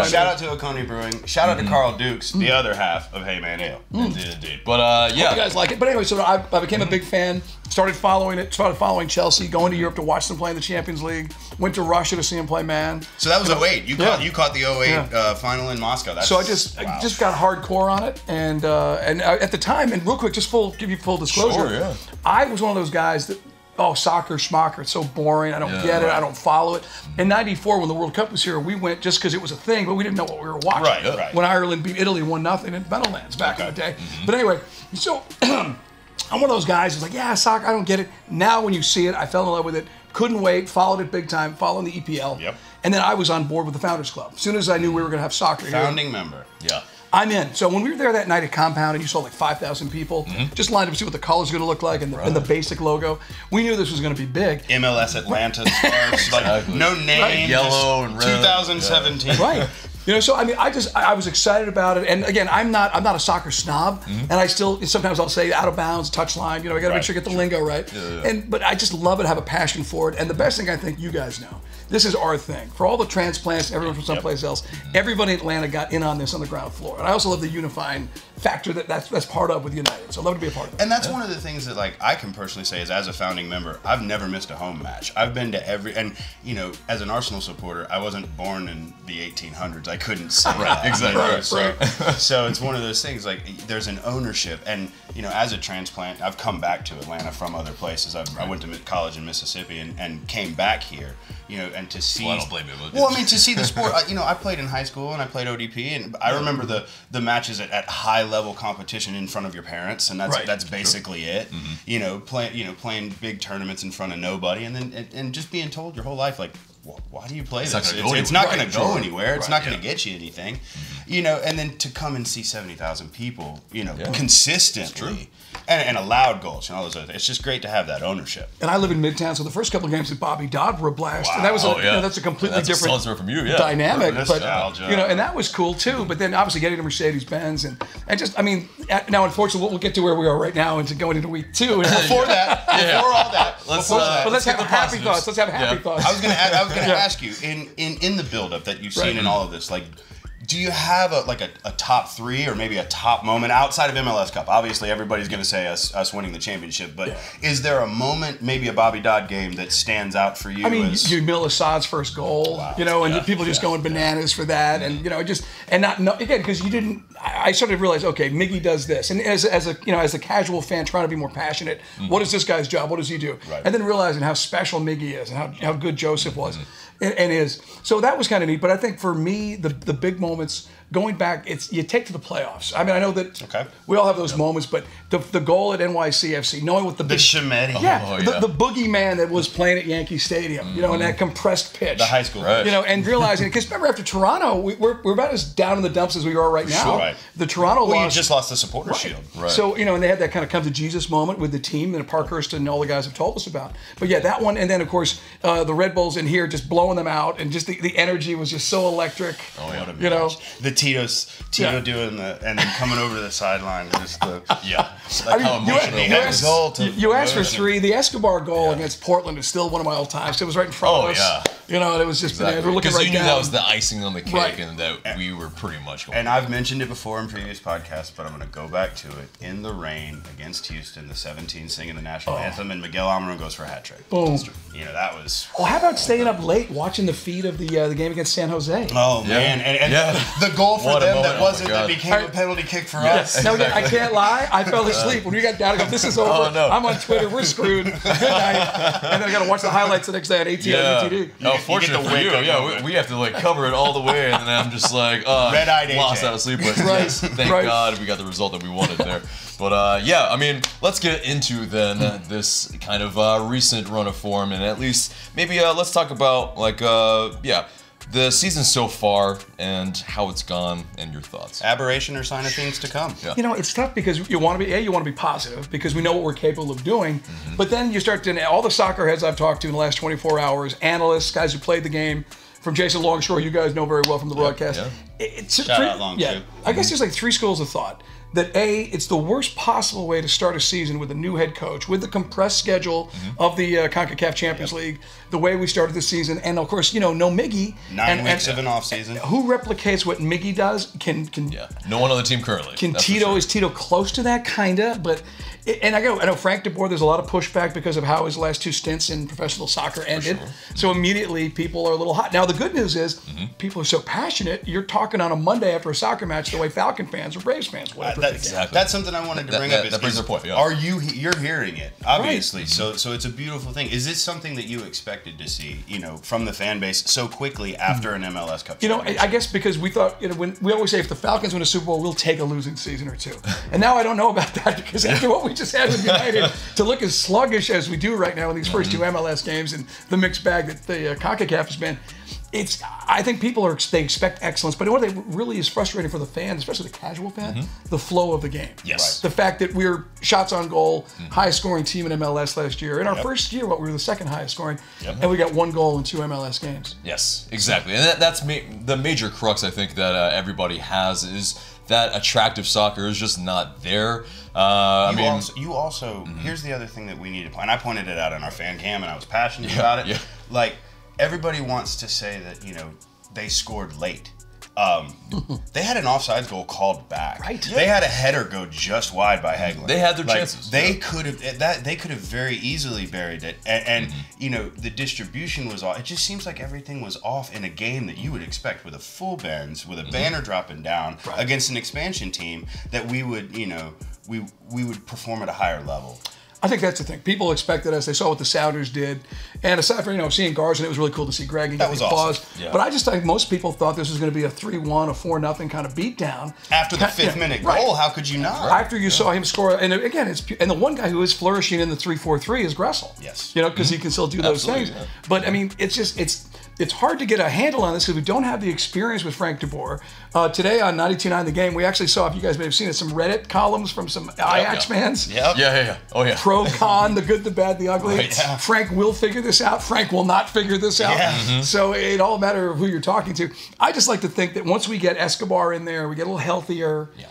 Shout out to Oconee Brewing. Shout out to Carl Dukes, the other half of Hey Man Ale. Indeed. But You guys like it. But anyway, so I became a big fan. Started following Chelsea, going to Europe to watch them play in the Champions League. Went to Russia to see them play, man. So that was 08. You caught the 08 final in Moscow. So I just got hardcore on it, and at the time, and real quick, give you full disclosure. Sure, yeah. I was one of those guys that, soccer, schmocker, it's so boring. I don't get it. I don't follow it. In '94, when the World Cup was here, we went just because it was a thing, but we didn't know what we were watching. Right. When Ireland beat Italy 1-0 in Meadowlands back in the day. But anyway, so I'm one of those guys who's like, yeah, soccer, I don't get it. Now when you see it, I fell in love with it. Couldn't wait, followed it big time, following the EPL. Yep. And then I was on board with the Founders Club. As soon as I knew we were going to have soccer here. Founding member. yeah. I'm in. So when we were there that night at Compound and you saw like 5,000 people, just lined up to see what the color's going to look like and the basic logo, we knew this was going to be big. MLS Atlanta stars, like no name, Right. Yellow and red. 2017. Right. So I mean, I was excited about it, and again, I'm not a soccer snob, and I still sometimes I'll say out of bounds, touchline. I got to make sure I get the lingo right. But I just love it, have a passion for it, and the best thing I think you guys know, this is our thing. For all the transplants, everyone from someplace else, everybody in Atlanta got in on this on the ground floor, and I also love the unifying factor that's part of with United. So I love to be a part of it. And that's one of the things that like I can personally say is as a founding member, I've never missed a home match. I've been to every, and as an Arsenal supporter, I wasn't born in the 1800s. I couldn't say that. Exactly. So it's one of those things like there's an ownership, and as a transplant, I've come back to Atlanta from other places. I went to college in Mississippi and came back here, and to see. Well, I don't blame you. Well, I mean, to see the sport. I played in high school and I played ODP, and I remember the matches at high level competition in front of your parents, and that's basically it. Playing big tournaments in front of nobody, and then just being told your whole life like, why do you play this? It's not going to go anywhere. It's not going to get you anything. And then to come and see 70,000 people, consistently, and a loud goals and all those other things. It's just great to have that ownership. And I live in Midtown, so the first couple of games with Bobby Dodd were a blast. Wow. And that was that's a completely different from you, dynamic. But Nostalgia. and that was cool too. But then obviously getting to Mercedes-Benz and just now unfortunately we'll get to where we are right now and going into week 2. And Before all that, let's have happy thoughts. Let's have happy thoughts. I was gonna ask you in the build-up that you've seen in all of this, like, do you have a top 3 or maybe a top moment outside of MLS Cup? Obviously, everybody's going to say us winning the championship, but is there a moment, maybe a Bobby Dodd game that stands out for you? I mean, Jamil Assad's first goal, and people just going bananas for that, and again because you didn't. I started to realize, okay, Miggy does this, and as a casual fan trying to be more passionate, what is this guy's job? What does he do? Right. And then realizing how special Miggy is and how good Joseph was. And is. So that was kind of neat. But I think for me, the big moments going back, you take to the playoffs. I mean, I know that we all have those moments, but the goal at NYCFC, knowing what the Shemetti. The boogeyman that was playing at Yankee Stadium, in that compressed pitch. The high school. Right. And realizing, because remember after Toronto, we're about as down in the dumps as we are right now. Right. The Toronto you loss. just lost the supporter shield. Right. So, and they had that kind of come to Jesus moment with the team and Parkhurst and all the guys have told us about. But yeah, that one, and then of course, the Red Bulls in here just blowing them out, and just the energy was just so electric. Oh, yeah. The Tito doing and then coming over to the sideline, just how emotional you asked for 3. The Escobar goal against Portland is still one of my all times. It was right in front of us. And it was just we're looking right down. Because you knew that was the icing on the cake, and that we were pretty much going. And I've mentioned it before in previous podcasts, but I'm going to go back to it. In the rain against Houston, the 17 singing the national anthem, and Miguel Almiron goes for a hat trick. Boom. That was. Well, how about staying up late watching the feed of the game against San Jose? Oh man, and the goal for them that became a penalty kick for us. Now again, I can't lie. I fell asleep when we got down. I go, this is over. I'm on Twitter. We're screwed. Good night. And then I got to watch the highlights the next day at ATL UTD. Oh fortunate for you. Yeah, we have to like cover it all the way, and then I'm just like red-eyed lost AJ. out of sleep. But yes, thank God we got the result that we wanted there. But yeah, I mean, let's get into then this kind of recent run of form, and at least maybe let's talk about like the season so far and how it's gone and your thoughts. Aberration or sign of things to come. You know, it's tough because you want to be positive because we know what we're capable of doing. But then you start to, all the soccer heads I've talked to in the last 24 hours, analysts, guys who played the game, from Jason Longshore, you guys know very well from the broadcast. Shout out Longshore. I guess there's like three schools of thought. That A, it's the worst possible way to start a season with a new head coach, with the compressed schedule of the CONCACAF Champions League, the way we started the season, and of course, no Miggy. 9 weeks of an off season. Who replicates what Miggy does? No one on the team currently. Is Tito close to that kinda? But and I know Frank de Boer. There's a lot of pushback because of how his last 2 stints in professional soccer ended. Sure. So immediately people are a little hot. Now the good news is people are so passionate. You're talking on a Monday after a soccer match the way Falcon fans or Braves fans would. That's something I wanted to bring up. That brings their point. Yeah. Are you're hearing it obviously? Right. So it's a beautiful thing. Is this something that you expected to see? From the fan base so quickly after an MLS Cup. I guess because we thought when we always say if the Falcons win a Super Bowl, we'll take a losing season or 2. And now I don't know about that because after what we just had with United, to look as sluggish as we do right now in these first 2 MLS games and the mixed bag that the CONCACAF has been. I think people they expect excellence, but what really is frustrating for the fans, especially the casual fan, the flow of the game. Yes. The fact that we're shots on goal, highest scoring team in MLS last year. In our first year, we were the second highest scoring, and we got 1 goal in 2 MLS games. Yes, exactly. And that's the major crux I think that everybody has is that attractive soccer is just not there. Here's the other thing that we need to point, and I pointed it out on our fan cam, and I was passionate about it. Yeah. Like, everybody wants to say that, they scored late. They had an offsides goal called back. Right. They had a header go just wide by Hegland. They had their chances. They could have very easily buried it. And the distribution was off. It just seems like everything was off in a game that you would expect with a full bends, with a banner dropping down against an expansion team that we would, we would perform at a higher level. I think that's the thing. People expected us. They saw what the Sounders did. And aside from, seeing Garza, it was really cool to see Greg and get the applause. Awesome. Yeah. But I just think most people thought this was going to be a 3-1, a 4-0 kind of beatdown. After the 5th minute goal, how could you not? After you saw him score. And again, and the one guy who is flourishing in the 3-4-3 is Gressel. Yes. Because he can still do those things. Yeah. But, I mean, it's hard to get a handle on this because we don't have the experience with Frank de Boer. Today on 92.9 The Game, we actually saw, if you guys may have seen it, some Reddit columns from some Ajax fans. Yeah. Oh, yeah. Pro, con, the good, the bad, the ugly. Right, yeah. Frank will figure this out. Frank will not figure this out. Yeah. So it all matters of who you're talking to. I just like to think that once we get Escobar in there, we get a little healthier. Yeah.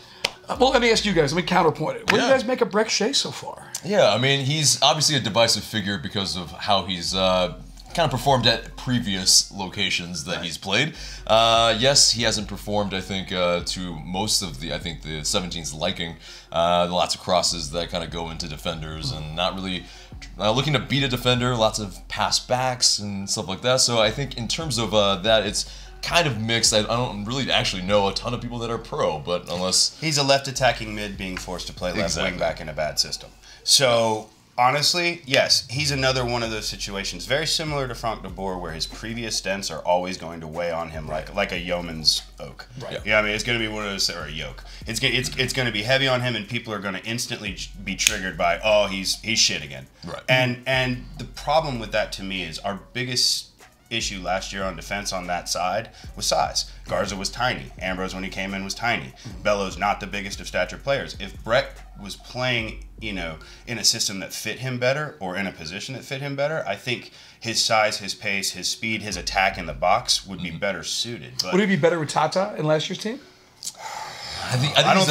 Well, let me ask you guys. Let me counterpoint it. What do you guys make of Breck Shea so far? Yeah, I mean, he's obviously a divisive figure because of how he's kind of performed at previous locations that he's played. Yes, he hasn't performed, I think, to most of the 17's liking. Lots of crosses that kind of go into defenders and not really looking to beat a defender, lots of pass backs and stuff like that. So I think in terms of that, it's kind of mixed. I don't really actually know a ton of people that are pro, but unless... He's a left attacking mid being forced to play left wing back in a bad system. So... honestly, yes, he's another one of those situations, very similar to Frank de Boer, where his previous stints are always going to weigh on him like a yeoman's oak. Right. Yeah, I mean, it's going to be one of those, or a yoke. It's going to be heavy on him, and people are going to instantly be triggered by, oh, he's shit again. Right. And the problem with that to me is our biggest issue last year on defense on that side was size. Garza was tiny. Ambrose, when he came in, was tiny. Bello's not the biggest of stature players. If Breck was playing, in a system that fit him better or in a position that fit him better, I think his size, his pace, his speed, his attack in the box would be better suited. But would he be better with Tata in last year's team? I don't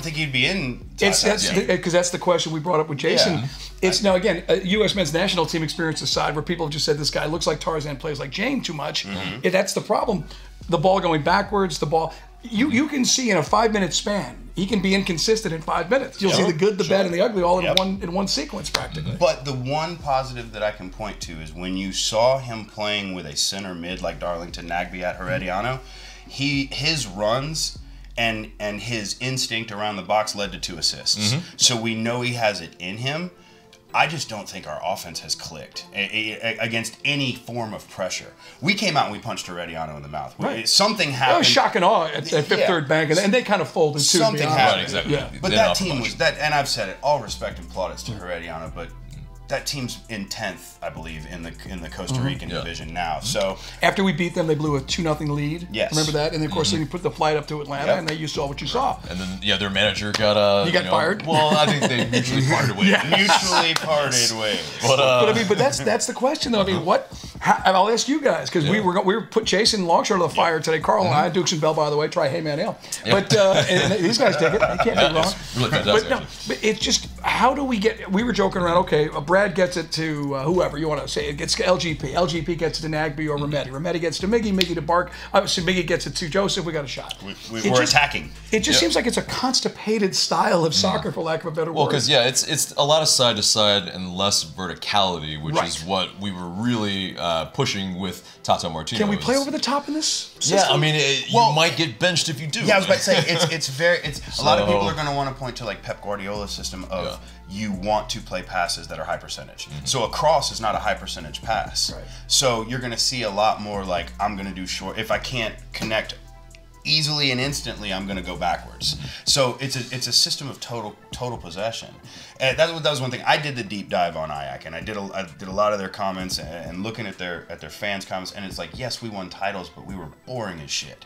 think he'd be in. Because that's the question we brought up with Jason. Yeah. It's now again a U.S. men's national team experience aside, where people have just said this guy looks like Tarzan, plays like Jane too much. That's the problem. The ball going backwards. The ball. You can see in a 5-minute span, he can be inconsistent in 5 minutes. You'll see the good, the bad, and the ugly all in one sequence practically. But the one positive that I can point to is when you saw him playing with a center mid like Darlington Nagbe at Herediano, his runs and his instinct around the box led to 2 assists. So we know he has it in him. I just don't think our offense has clicked against any form of pressure. We came out and we punched Herediano in the mouth. Right. Something happened. That was shock and awe at Fifth Third Bank, and they kind of folded too. Something happened. Right, exactly. Yeah. But that team was that, and I've said it. All respect and plaudits to Herediano, but that team's in 10th, I believe, in the Costa Rican division now. So after we beat them, they blew a 2-0 lead. Yes. Remember that? And of course, then you put the flight up to Atlanta, and you saw what you saw. And then their manager got He got fired? Well, I think they mutually parted ways. mutually parted ways. But I mean, that's the question though. I mean, I'll ask you guys because we were put chasing Longshore to the fire today. Carl and I, Dukes and Bell, by the way, try Hey Man Ale. But and these guys take it. They can't be wrong. Really fantastic. But no, but it's just how do we get? We were joking around. Okay, Brad gets it to whoever you want to say. It gets to LGP. LGP gets it to Nagby or Rometty. Rometty gets to Miggy. Miggy to Bark. Obviously, Miggy gets it to Joseph. We got a shot. We're attacking. It just seems like it's a constipated style of soccer, for lack of a better word. Well, because it's a lot of side to side and less verticality, which is what we were really pushing with Tato Martino. Can we play over the top in this system? Yeah, I mean, you might get benched if you do. Yeah, I was about to say it's a lot of people are going to want to point to like Pep Guardiola's system of you want to play passes that are high percentage. So a cross is not a high percentage pass. Right. So you're going to see a lot more like I'm going to do short. If I can't connect easily and instantly, I'm going to go backwards. So it's a system of total possession. And that was one thing. I did the deep dive on Ajax, and I did a lot of their comments and looking at their fans' comments, and it's like, yes, we won titles, but we were boring as shit.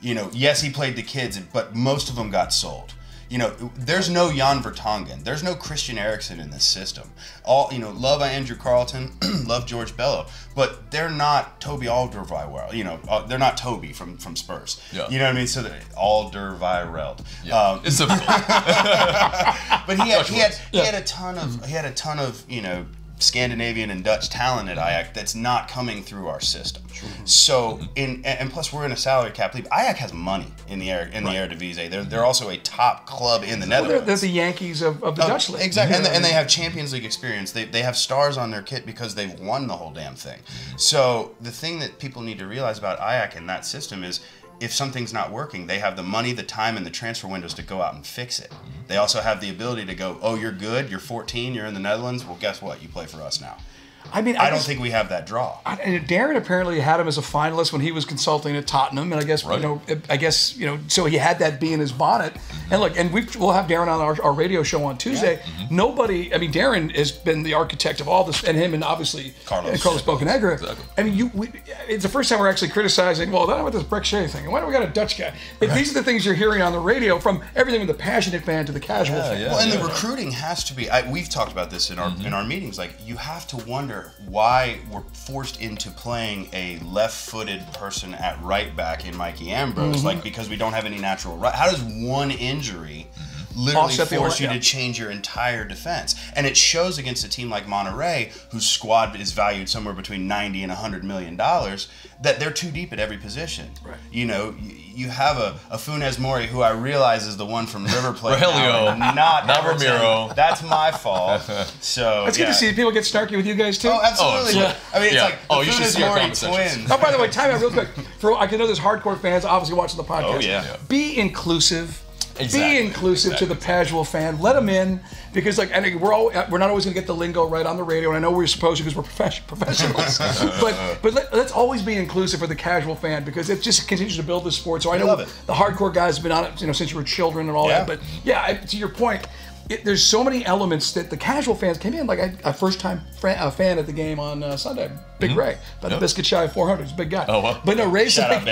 You know, yes, he played the kids, but most of them got sold. You know, there's no Jan Vertonghen. There's no Christian Eriksen in this system. Love Andrew Carlton, love George Bello, but they're not Toby Alderweireld. You know, they're not Toby from Spurs. Yeah. You know what I mean? So Alderweireld. Yeah. It's a. But he had a ton of Scandinavian and Dutch talent at Ajax that's not coming through our system. So and plus we're in a salary cap league. Ajax has money in the Eredivisie. They're also a top club in the Netherlands. They're the Yankees of the Dutch league. Exactly, and they have Champions League experience. They have stars on their kit because they've won the whole damn thing. So the thing that people need to realize about Ajax and that system is, if something's not working, they have the money, the time, and the transfer windows to go out and fix it. They also have the ability to go, oh, you're good, you're 14, you're in the Netherlands, well, guess what? You play for us now. I mean, I don't think we have that draw. And Darren apparently had him as a finalist when he was consulting at Tottenham, and I guess so he had that bee in his bonnet. And look, and we'll have Darren on our radio show on Tuesday. Nobody, I mean, Darren has been the architect of all this, and him, and obviously Carlos Bocanegra. Exactly. I mean, it's the first time we're actually criticizing. Well, then with this Breck Shea thing, why do we got a Dutch guy? But these are the things you're hearing on the radio, from everything with the passionate fan to the casual fan. Well, and the recruiting has to be. We've talked about this in our meetings. Like, you have to wonder why we're forced into playing a left-footed person at right back in Mikey Ambrose, like, because we don't have any natural right. How does one injury literally force you to change your entire defense? And it shows against a team like Monterrey, whose squad is valued somewhere between $90 and $100 million, that they're too deep at every position. Right. You know, you have a Funes Mori, who I realize is the one from River Plate. not Ramiro. That's my fault. So it's good to see people get snarky with you guys too. Oh, absolutely. I mean, it's like the Funes Mori twins. Oh, by the way, time out real quick. I can know there's hardcore fans obviously watching the podcast. Oh yeah. Be inclusive. Be inclusive to the casual fan. Let them in, because like, and we're not always going to get the lingo right on the radio, and I know we're supposed to because we're professionals. but let's always be inclusive for the casual fan, because it just continues to build the sport. So I know the hardcore guys have been on it, since you were children and all that. But to your point, there's so many elements that the casual fans came in. Like a first-time fan at the game on Sunday, Big Ray, about a biscuit shy of 400. He's a big guy. Oh, well. But no, Ray's like,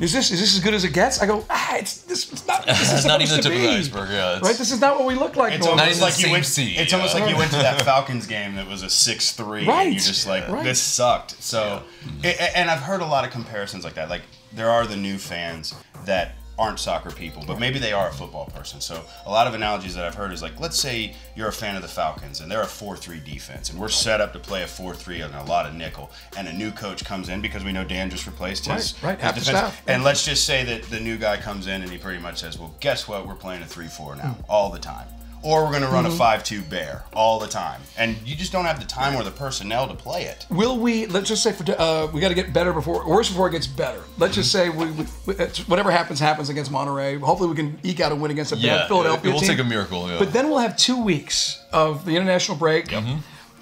is this as good as it gets? I go, it's not. This is not even the tip of the iceberg. Yeah, right. This is not what we look like. It's almost like you went. It's almost like you went to that Falcons game that was a 6-3, and you just like, this sucked. So, and I've heard a lot of comparisons like that. Like, there are the new fans that aren't soccer people, but maybe they are a football person. So a lot of analogies that I've heard is like, let's say you're a fan of the Falcons and they're a 4-3 defense, and we're set up to play a 4-3 and a lot of nickel, and a new coach comes in, because we know Dan just replaced his defense. Staff. And let's just say that the new guy comes in and he pretty much says, well, guess what? We're playing a 3-4 now all the time. or we're going to run a 5-2 bear all the time. And you just don't have the time or the personnel to play it. Will we, let's just say, we got to get better worse before it gets better. Let's just say whatever happens against Monterrey. Hopefully we can eke out a win against a bad Philadelphia team. It will take a miracle, But then we'll have 2 weeks of the international break.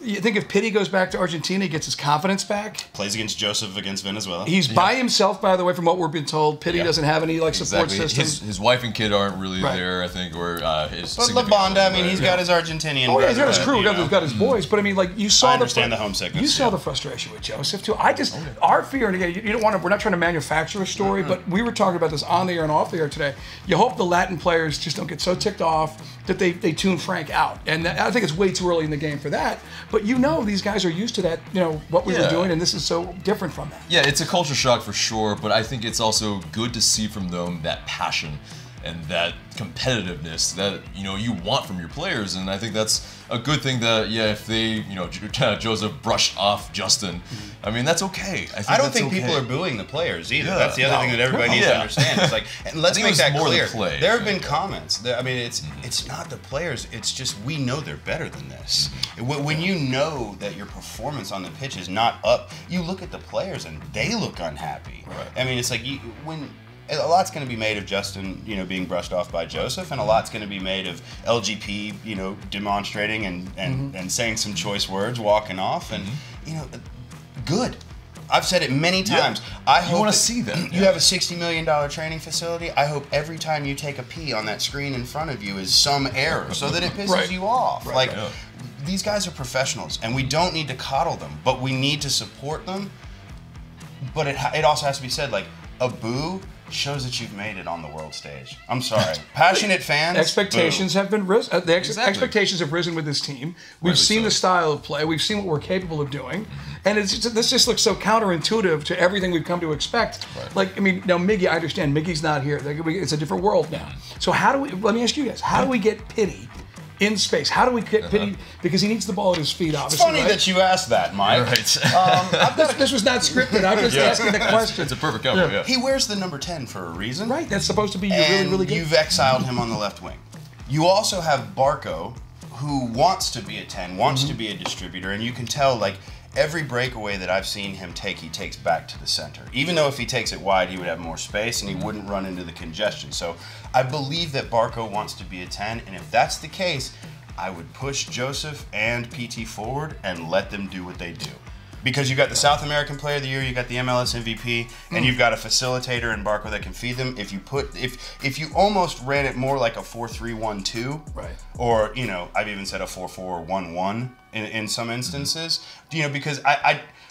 You think if Pitti goes back to Argentina, he gets his confidence back? Plays against Joseph against Venezuela. He's by himself, by the way, from what we're being told. Pitti doesn't have any support system. His wife and kid aren't really there, I think, or his. But Labonda, I mean, he's got his Argentinian. Oh yeah, he's got his crew. He's got his boys. But I mean, like you saw. I understand the homesickness. You saw the frustration with Joseph too. Our fear, and again, you don't want to. We're not trying to manufacture a story, but we were talking about this on the air and off the air today. You hope the Latin players just don't get so ticked off that they tune Frank out, and I think it's way too early in the game for that. But these guys are used to that, what we were doing, and this is so different from that. Yeah, it's a culture shock for sure, but I think it's also good to see from them that passion and that competitiveness that you want from your players, and I think that's a good thing. That if they Joseph brushed off Justin, I mean that's okay. I don't think people are booing the players either. That's the other thing that everybody needs to understand. It's like, and let's make that clear. There have been comments. I mean, it's not the players. It's just we know they're better than this. When you know that your performance on the pitch is not up, you look at the players and they look unhappy. Right. I mean, it's like a lot's going to be made of Justin, being brushed off by Joseph, and a lot's going to be made of LGP, demonstrating and saying some choice words, walking off, and good. I've said it many times. I hope you want to see that. You have a $60 million training facility. I hope every time you take a pee on that screen in front of you is some error, so that it pisses you off. Right. Like these guys are professionals, and we don't need to coddle them, but we need to support them. But it also has to be said, like a boo shows that you've made it on the world stage. I'm sorry. Passionate fans. Expectations have been risen. Expectations have risen with this team. We've seen the style of play. We've seen what we're capable of doing. And this just looks so counterintuitive to everything we've come to expect. Right. Like, I mean, now Miggy, I understand Miggy's not here. It's a different world now. So let me ask you guys, how do we get Pitti in space? How do we get Pitti? Because he needs the ball at his feet, obviously. It's funny that you asked that, Mike. Right. This was not scripted. I'm just asking the question. It's a perfect cover, He wears the number 10 for a reason. Right, that's supposed to be and really good. You've exiled him on the left wing. You also have Barco, who wants to be a 10, wants to be a distributor, and you can tell, like, every breakaway that I've seen him take, he takes back to the center. Even though if he takes it wide, he would have more space and he wouldn't run into the congestion. So I believe that Barco wants to be a 10, and if that's the case, I would push Joseph and PT forward and let them do what they do. Because you got the South American Player of the Year, you got the MLS MVP, and you've got a facilitator in Barco that can feed them. If you almost ran it more like a 4-3-1-2, right, or I've even said a 4-4-1-1 in some instances, because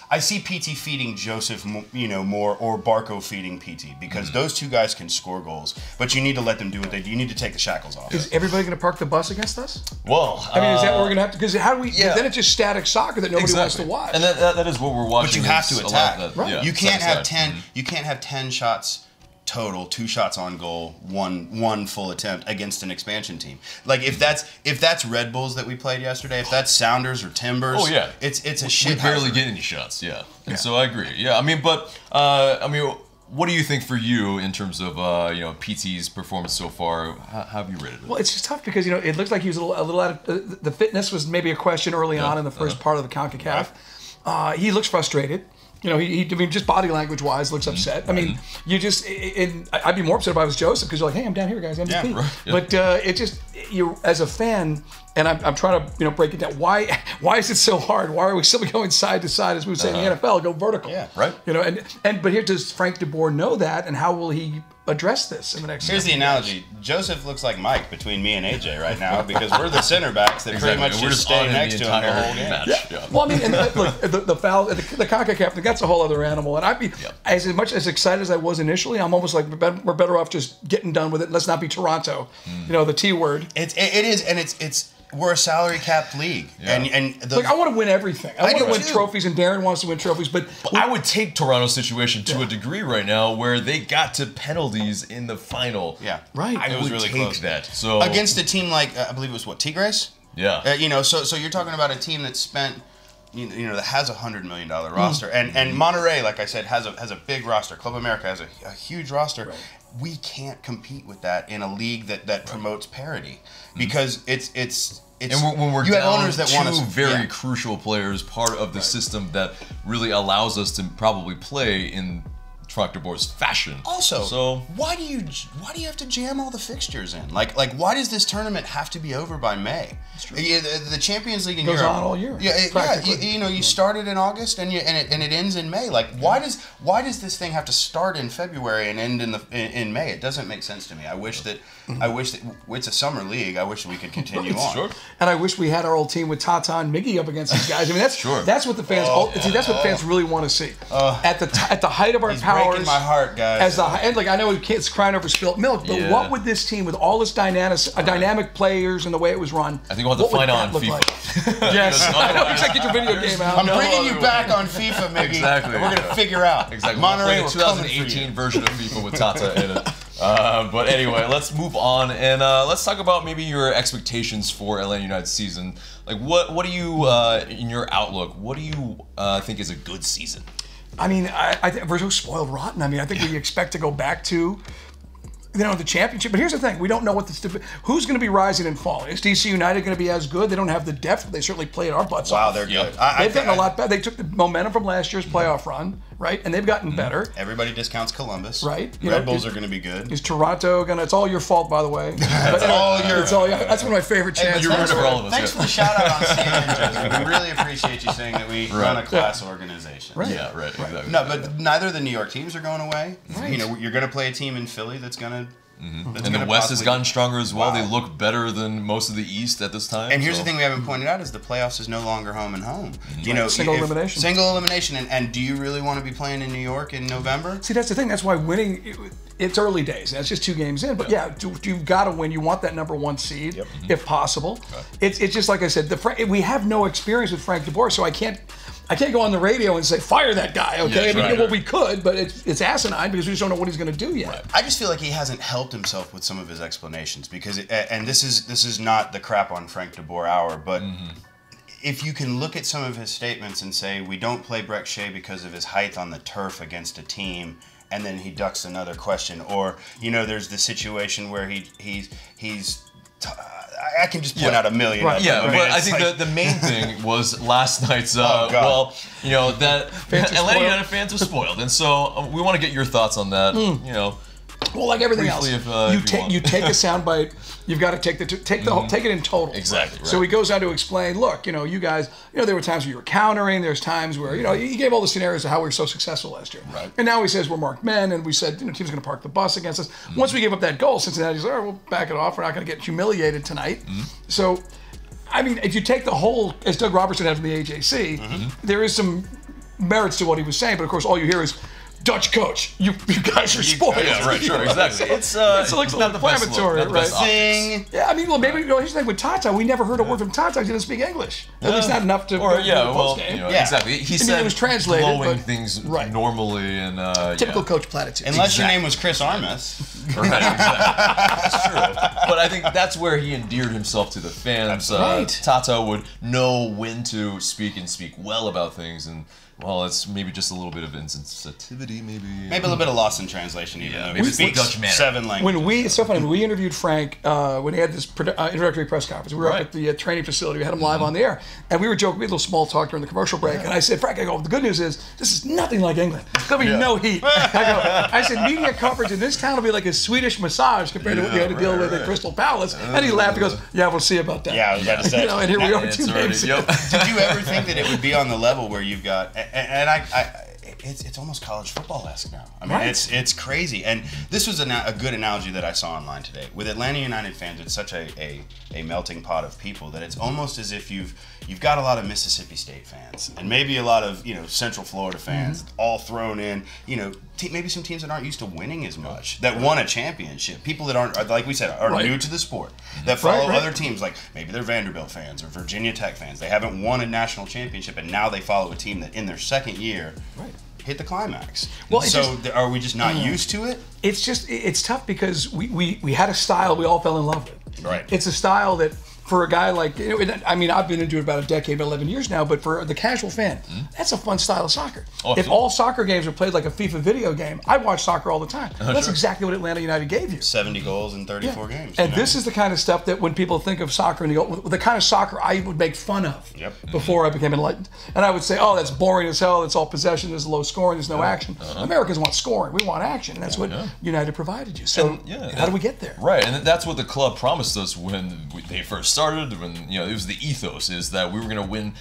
I see PT feeding Joseph, more, or Barco feeding PT, because those two guys can score goals. But you need to let them do what they do. You need to take the shackles off. Is everybody going to park the bus against us? Well, I mean, is that what we're going to have to? Because how do we? Yeah. Then it's just static soccer that nobody wants to watch. And that is what we're watching. But you have to attack. Right. You can't have 10. You can't have 10 shots total, 2 shots on goal, one full attempt against an expansion team. Like if that's Red Bulls that we played yesterday, if that's Sounders or Timbers, it's a shit. We barely get any shots, and so I agree. Yeah, I mean, but what do you think for you in terms of PT's performance so far? How have you rated it? Well, it's just tough because it looks like he was a little out of the fitness was maybe a question early on in the first part of the CONCACAF. He looks frustrated. I mean, just body language wise, looks upset. I mean, I'd be more upset if I was Joseph because you're like, hey, I'm down here, guys, MVP. Yeah, right. But it just, as a fan, and I'm trying to break it down. Why is it so hard? Why are we still going side to side as we would say in the NFL, go vertical? Yeah, right. But here, does Frank de Boer know that, and how will he address this in the next? Here's the analogy: Joseph looks like Mike between me and AJ right now because we're the center backs that pretty much just stay next to him the whole game. Yeah. Well, I mean, and look, the foul, the CONCACAF, that's a whole other animal. And I'd be as much as excited as I was initially. I'm almost like we're better off just getting done with it. Let's not be Toronto. The T word. It is, and it's. We're a salary capped league, and I want to win everything. I want to win trophies, and Darren wants to win trophies. But I would take Toronto's situation to a degree right now, where they got to penalties in the final. Yeah, right. I would really take close. That. So against a team like I believe it was Tigres. Yeah. So you're talking about a team that spent that has $100 million roster, and Monterrey, like I said, has a big roster. Club America has a huge roster. Right. We can't compete with that in a league that promotes parity, because it's and when we're you have down owners that two want to very crucial players, part of the system that really allows us to probably play in Frank de Boer's fashion. Also, so why do you have to jam all the fixtures in? Like why does this tournament have to be over by May? The Champions League in Goes Europe on all year. You started in August and it ends in May. Like why does this thing have to start in February and end in May? It doesn't make sense to me. I wish that it's a summer league. I wish we could continue on. Sure. And I wish we had our old team with Tata and Miggy up against these guys. I mean, that's what the fans. That's what fans really want to see. At the height of our powers. Breaking my heart, guys. I know it's crying over spilt milk, but what would this team with all its dynamic players and the way it was run? I think we'll have to find on FIFA. Like? Yes, I know. Exactly. Get your video game out. I'm bringing you back on FIFA, Miggy. Exactly. And we're gonna figure out. Exactly. Monterrey, we'll play the 2018 version of FIFA with Tata in it. But anyway, let's move on and let's talk about maybe your expectations for Atlanta United's season. Like, what do you, in your outlook, what do you think is a good season? I mean, I think we're so spoiled rotten. I mean, I think we expect to go back to, the championship. But here's the thing: we don't know who's going to be rising and falling. Is DC United going to be as good? They don't have the depth, but they certainly played our butts off. Wow, they're good. They've gotten a lot better. They took the momentum from last year's playoff run, right? And they've gotten better. Everybody discounts Columbus. Right. Red Bulls are going to be good. Is Toronto going to? It's all your fault, by the way. That's That's one of my favorite chances. You ruined it for all of us. Thanks for the shout out on CNN, Joseph. We really appreciate you saying that we run a class organization. Right. Yeah, right. Exactly. No, but neither of the New York teams are going away. Right. You're going to play a team in Philly that's going to. And the West has gotten stronger as well. Wow. They look better than most of the East at this time. And here's the thing we haven't pointed out is the playoffs is no longer home and home. Single elimination. Single elimination. And do you really want to be playing in New York in November? See, that's the thing. That's why winning, it's early days. That's just 2 games in. But you've got to win. You want that #1 seed, if possible. It's just like I said, we have no experience with Frank de Boer, so I can't go on the radio and say, fire that guy, okay? Yes, we could, but it's asinine because we just don't know what he's going to do yet. Right. I just feel like he hasn't helped himself with some of his explanations because, and this is not the crap on Frank de Boer hour, but if you can look at some of his statements and say, we don't play Breck Shea because of his height on the turf against a team, and then he ducks another question, or, there's the situation where I can just point out a million. Right. Yeah, but I think the main thing was last night's. That Atlanta United fans are spoiled, and so we want to get your thoughts on that. Well, like everything else, if you take a soundbite. You've got to take it in total. Exactly. Right. So he goes on to explain. Look, you guys, there were times where you were countering. There's times where he gave all the scenarios of how we were so successful last year. Right. And now he says we're marked men, and we said team's going to park the bus against us. Once we gave up that goal, Cincinnati's like, all right, we'll back it off. We're not going to get humiliated tonight. So, I mean, if you take the whole, as Doug Robertson had from the AJC, there is some merits to what he was saying, but of course all you hear is, Dutch coach, you guys are spoiled. Yeah, right, sure, exactly. It's like not the inflammatory, best right? Thing. Yeah, I mean, maybe here's the thing with Tata. We never heard a word from Tata. He didn't speak English. At least not enough to post game. Exactly. He said it was translated, blowing things normally and typical coach platitude. Unless your name was Chris Armas. Right, exactly. That's true. But I think that's where he endeared himself to the fans. Tata would know when to speak and speak well about things, and well, it's maybe just a little bit of insensitivity, maybe a little bit of loss in translation, even though he speaks Dutch manner. 7 languages. It's so funny. When we interviewed Frank, when he had this introductory press conference, we were up at the training facility. We had him live on the air, and we were joking. We had a little small talk during the commercial break, and I said, Frank, the good news is this is nothing like England. There'll be no heat. I said, media coverage in this town will be like a Swedish massage compared to what we had to deal with at Crystal Palace. And he laughed. He goes, yeah, we'll see about that. Yeah, I was about to say. And here we are 2 games. Did you ever think that it would be on the level where you've got it's almost college football-esque now. I mean, it's crazy. And this was a good analogy that I saw online today. With Atlanta United fans, it's such a melting pot of people that it's almost as if you've got a lot of Mississippi State fans and maybe a lot of Central Florida fans all thrown in. Maybe some teams that aren't used to winning as much that won a championship. People that aren't, like we said, are new to the sport that follow other teams. Like maybe they're Vanderbilt fans or Virginia Tech fans. They haven't won a national championship, and now they follow a team that in their second year hit the climax. Well, are we just not used to it? It's tough because we had a style we all fell in love with. Right. It's a style that for a guy like, I mean, I've been into it about a decade, about 11 years now, but for the casual fan, that's a fun style of soccer. Oh, if all soccer games were played like a FIFA video game, I'd watch soccer all the time. That's sure. exactly what Atlanta United gave you. 70 goals in 34 games. And this is the kind of stuff that when people think of soccer, and you go, the kind of soccer I would make fun of before I became enlightened. And I would say, oh, that's boring as hell. It's all possession. There's low scoring. There's no action. Americans want scoring. We want action. And that's what United provided you. So how do we get there? Right, and that's what the club promised us when they first started. When it was the ethos is that we were going to win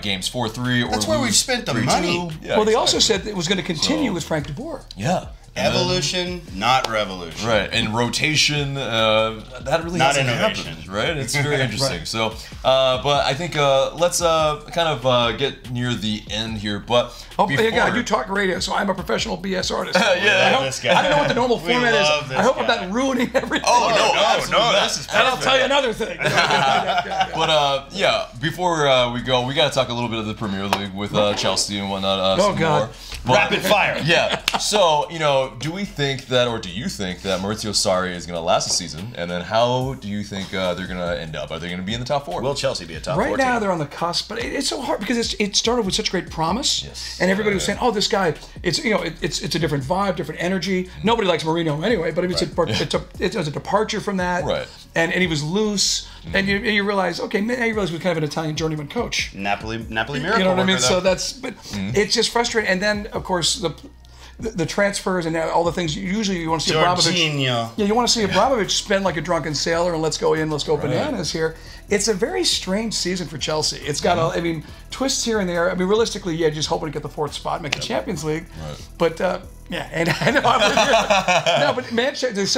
games 4-3 or that's where we've spent the money. Yeah, well, they also said it was going to continue with Frank de Boer. Yeah. Evolution, not revolution. Right, and rotation, that really not hasn't innovation. happened, right? It's very interesting. So, but I think let's kind of get near the end here. But hey, God, you talk radio, so I'm a professional BS artist. Yeah, I don't know what the normal format is. I hope I'm not ruining everything. Oh, no, this is perfect. And I'll tell you another thing. But yeah, before we go, we got to talk a little bit of the Premier League with Chelsea and whatnot. Oh, God. But, Rapid fire. Yeah. So, do we think that, or do you think that Maurizio Sarri is going to last the season? And then how do you think they're going to end up? Are they going to be in the top 4? Will Chelsea be a top 4 Right now, they're on the cusp, but it's so hard because it started with such great promise. Yes. And everybody was saying, oh, this guy, it's a different vibe, different energy. Nobody likes Mourinho anyway, but it's a departure from that. Right. And he was loose. And you realize, okay, now you realize he was kind of an Italian journeyman coach. Napoli miracle. You know what I mean? Though. So it's just frustrating. And then, of course, the transfers and all the things usually you want to see Abramovich. Yeah, you want to see Abramovich spend like a drunken sailor and let's go bananas here. It's a very strange season for Chelsea. It's got twists here and there. I mean, realistically, just hoping to get the 4th spot, make the Champions League. Right. But and I know no, but Manchester, there's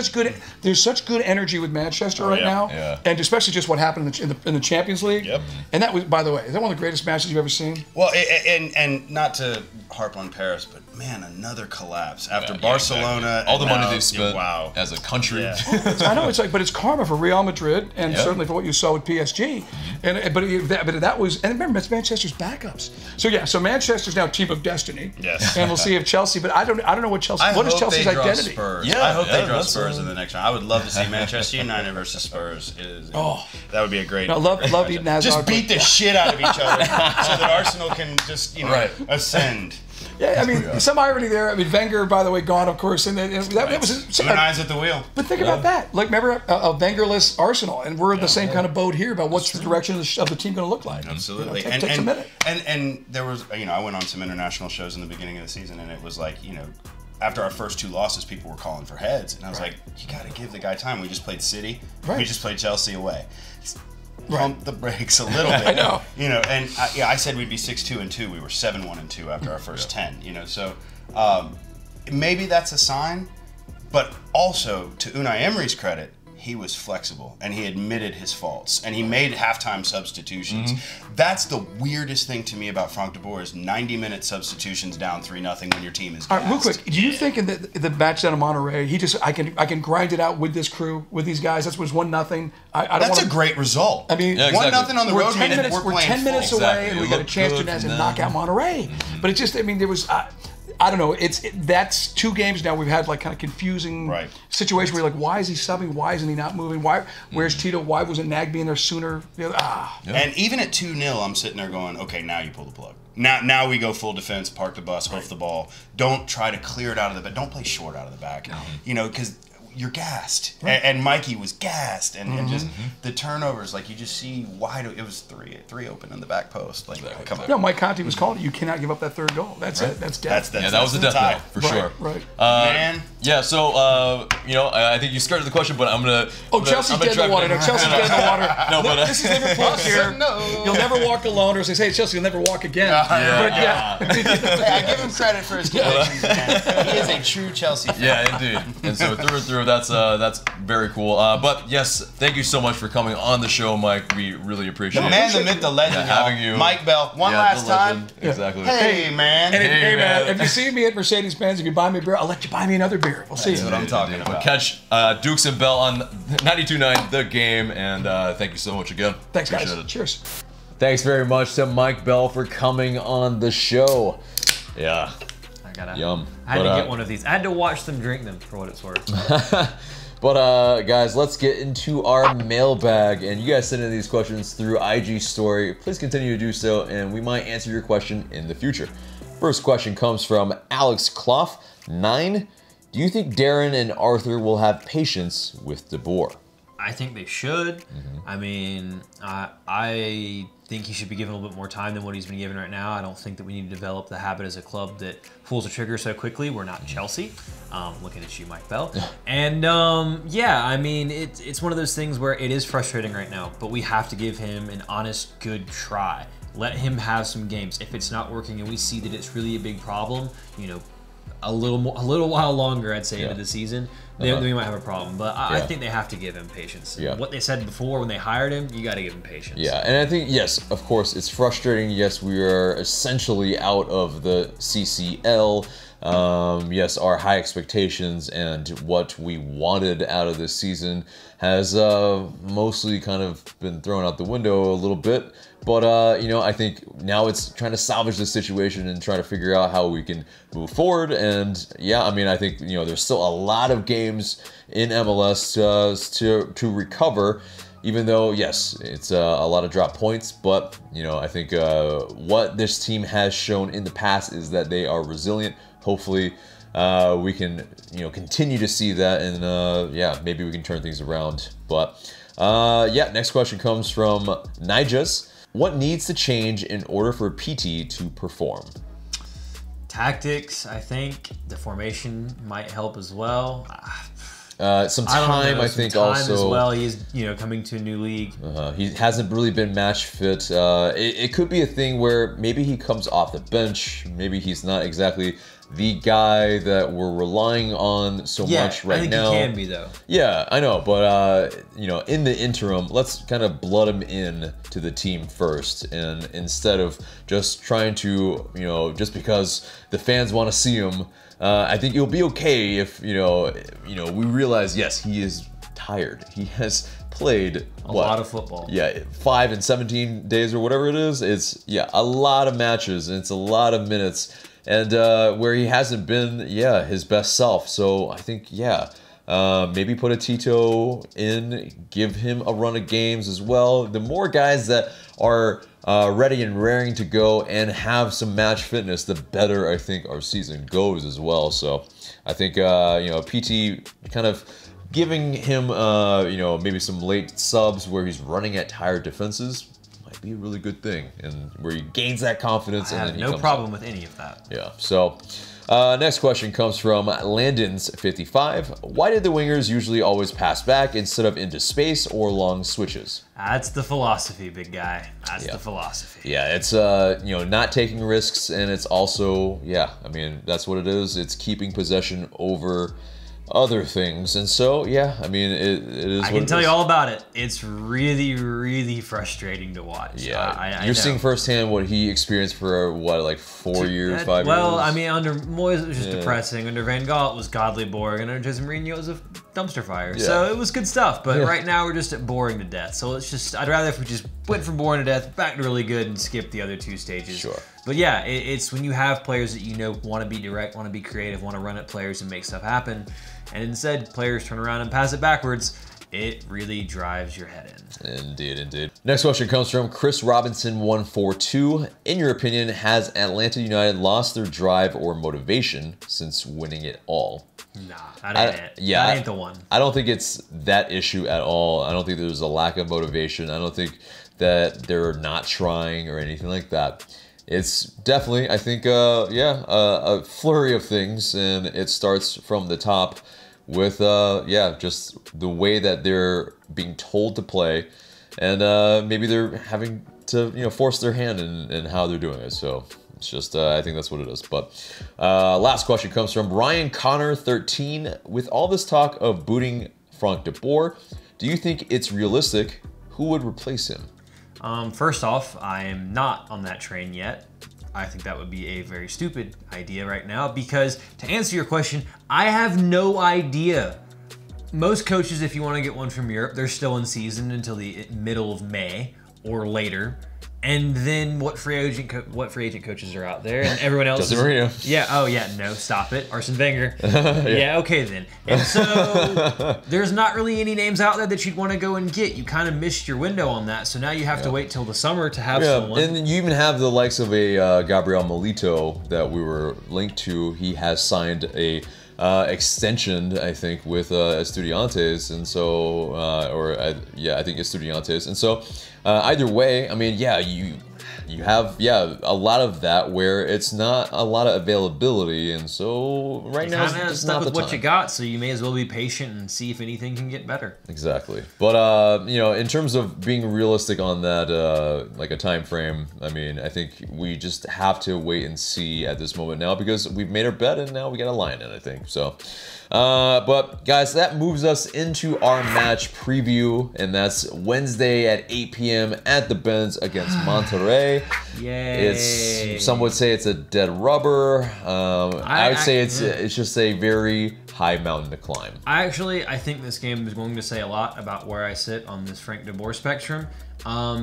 such good energy with Manchester right now, and especially just what happened in the Champions League. Yep. And that was, by the way, is that one of the greatest matches you've ever seen? Well, and not to harp on Paris, but man, another collapse after Barcelona. All the money they've spent as a country. Yeah. I know but it's karma for Real Madrid, and certainly for what you saw with PSG. But that was, and remember, it's Manchester's backups. So Manchester's now team of destiny. Yes. And we'll see if Chelsea. But I don't know what Chelsea. What is Chelsea's identity? Spurs. Yeah, I hope they draw Spurs in the next round. I would love to see Manchester United versus Spurs. That would be a great. I love Eden Hazard. Just beat the shit out of each other so that Arsenal can just ascend. Yeah, I mean, some irony there. I mean, Wenger, by the way, gone, of course, and that was 2 eyes at the wheel. But think about that. Like, remember a Wenger-less Arsenal, and we're in the same kind of boat here about what's the direction of the team going to look like. Absolutely. Takes a minute. And there was, I went on some international shows in the beginning of the season, and it was like, after our first 2 losses, people were calling for heads, and I was like, you got to give the guy time. We just played City. Right. We just played Chelsea away. Pump the brakes a little bit. I know. And I said we'd be 6-2-2. We were 7-1-2 after our first 10. So maybe that's a sign, but also to Unai Emery's credit, he was flexible and he admitted his faults and he made halftime substitutions. That's the weirdest thing to me about Frank de Boer is 90-minute substitutions down 3-0 when your team is gassed. All right, real quick, do you think in the match down in Monterrey, I can grind it out with this crew, with these guys? That was 1-0. That's a great result. I mean, 1-0 on the road. We're 10 minutes away, and we got a chance to knock out Monterrey. But it just, there was. I don't know. That's 2 games now we've had like kind of confusing situation where you're like, why is he subbing? Why isn't he not moving? Where's Tito? Why wasn't Nagby in there sooner? And even at 2-0, I'm sitting there going, okay, now you pull the plug. Now we go full defense, park the bus, hoof the ball. Don't try to clear it out of the back. Don't play short out of the back. No. Because you're gassed. Right. And Mikey was gassed. And just the turnovers, like you just see wide. It was three open in the back post. Like, come on. No, Mike Conte was calling it. You cannot give up that 3rd goal. That's it. That's death. That was a death knell, for sure. Right. Man. Yeah, so, I think you started the question, but I'm going to... Chelsea's dead in the water. No, Chelsea's dead in the water. No, but... This is Liverpool here. No. You'll never walk alone. Or as they say, Chelsea, you'll never walk again. Hey, I give him credit for his convictions, man. He is a true Chelsea fan. Yeah, indeed. And so through, that's very cool. But yes, thank you so much for coming on the show, Mike. We really appreciate it. The man, the myth, the legend, having you. Mike Bell. One last time. Exactly. Hey, man. Hey, man. If you see me at Mercedes-Benz, if you buy me a beer, I'll let you buy me another beer. We'll see. That's what I'm talking about. Catch Dukes and Bell on 92.9 The Game, and thank you so much again. Thanks, guys. Cheers. Thanks very much to Mike Bell for coming on the show. Yeah. I gotta. Yum. I had to get one of these. I had to watch them drink them for what it's worth. But guys, let's get into our mailbag. And you guys send in these questions through IG story. Please continue to do so, and we might answer your question in the future. First question comes from Alex Clough, 9. Do you think Darren and Arthur will have patience with De Boer? I think they should. I mean, I think he should be given a little bit more time than what he's been given right now. I don't think that we need to develop the habit as a club that pulls the trigger so quickly. We're not Chelsea. Looking at you, Mike Bell. And yeah, I mean, it's one of those things where it is frustrating right now, but we have to give him an honest, good try. Let him have some games. If it's not working and we see that it's really a big problem, you know, a little while longer, I'd say, into the season, then we might have a problem. But I think they have to give him patience. What they said before when they hired him, you got to give him patience. Yeah, and I think, yes, of course, it's frustrating. Yes, we are essentially out of the CCL. Yes, our high expectations and what we wanted out of this season has mostly kind of been thrown out the window a little bit. But, you know, I think now it's trying to salvage the situation and trying to figure out how we can move forward. And, yeah, I mean, I think, you know, there's still a lot of games in MLS to recover, even though, yes, it's a lot of drop points. But, you know, I think what this team has shown in the past is that they are resilient. Hopefully, we can, you know, continue to see that, and yeah, maybe we can turn things around. But yeah, next question comes from Nijas. What needs to change in order for PT to perform? Tactics, I think. The formation might help as well. Some time, I think, also as well. He's, you know, coming to a new league. He hasn't really been match fit. It could be a thing where maybe he comes off the bench. Maybe he's not exactly the guy that we're relying on so much right now. I think he can be, though. Yeah, I know, but you know, in the interim, let's kind of blood him in to the team first, and instead of just trying to, you know, just because the fans want to see him. I think it'll be okay if, you know, we realize, yes, he is tired. He has played a lot of football. Yeah, 5 and 17 days or whatever it is. It's, yeah, a lot of matches, and it's a lot of minutes, and where he hasn't been, yeah, his best self. So I think, yeah, maybe put a Tito in, give him a run of games as well. The more guys that are ready and raring to go and have some match fitness, the better I think our season goes as well. So I think, you know, PT kind of giving him, you know, maybe some late subs where he's running at tired defenses might be a really good thing, and where he gains that confidence. I have no problem with any of that. Yeah, so next question comes from Landons55. Why did the wingers usually always pass back instead of into space or long switches? That's the philosophy, big guy. That's the philosophy. Yeah, it's you know, not taking risks, and it's also, yeah, I mean, that's what it is. It's keeping possession over other things, and so, yeah, I mean, it is. I can tell you all about it. It's really, really frustrating to watch. Yeah, you're seeing firsthand what he experienced for what, like 4 years, 5 years. Well, I mean, under Moyes it was just depressing. Under Van Gaal it was godly boring, and under Jose Mourinho it was a dumpster fire. So it was good stuff. But right now we're just at boring to death. So it's just, I'd rather if we just went from boring to death back to really good and skip the other 2 stages. Sure. But yeah, it's when you have players that you know want to be direct, want to be creative, want to run at players and make stuff happen, and instead players turn around and pass it backwards, it really drives your head in. Indeed, indeed. Next question comes from Chris Robinson 142. In your opinion, has Atlanta United lost their drive or motivation since winning it all? Nah, that ain't it. Yeah, that ain't the one. I don't think it's that issue at all. I don't think there's a lack of motivation. I don't think that they're not trying or anything like that. It's definitely, I think, yeah, a flurry of things, and it starts from the top with, yeah, just the way that they're being told to play, and maybe they're having to, you know, force their hand in how they're doing it. So it's just, I think that's what it is. But last question comes from Ryan Connor 13. With all this talk of booting Frank de Boer, do you think it's realistic? Who would replace him? First off, I am not on that train yet. I think that would be a very stupid idea right now, because to answer your question, I have no idea. Most coaches, if you want to get one from Europe, they're still in season until the middle of May or later. And then what free agent coaches are out there, and everyone else. Jose Mourinho. Yeah. Oh yeah. No. Stop it. Arsene Wenger. Yeah. Okay then. And so there's not really any names out there that you'd want to go and get. You kind of missed your window on that, so now you have to wait till the summer to have someone. And you even have the likes of a Gabriel Milito that we were linked to. He has signed a extension, I think, with Estudiantes, and so, I think Estudiantes, and so either way, I mean, yeah, you have a lot of that where it's not a lot of availability, and so right now it's stuck not with the what time. you got, so you may as well be patient and see if anything can get better. Exactly, but you know, in terms of being realistic on that, like a time frame, I mean, I think we just have to wait and see at this moment now, because we've made our bet and now we got a line in, I think. So, but guys, that moves us into our match preview, and that's Wednesday at 8 p.m. at the Benz against Monterrey. Yay! Some would say it's a dead rubber. I would say it's just a very high mountain to climb. I think this game is going to say a lot about where I sit on this Frank de Boer spectrum.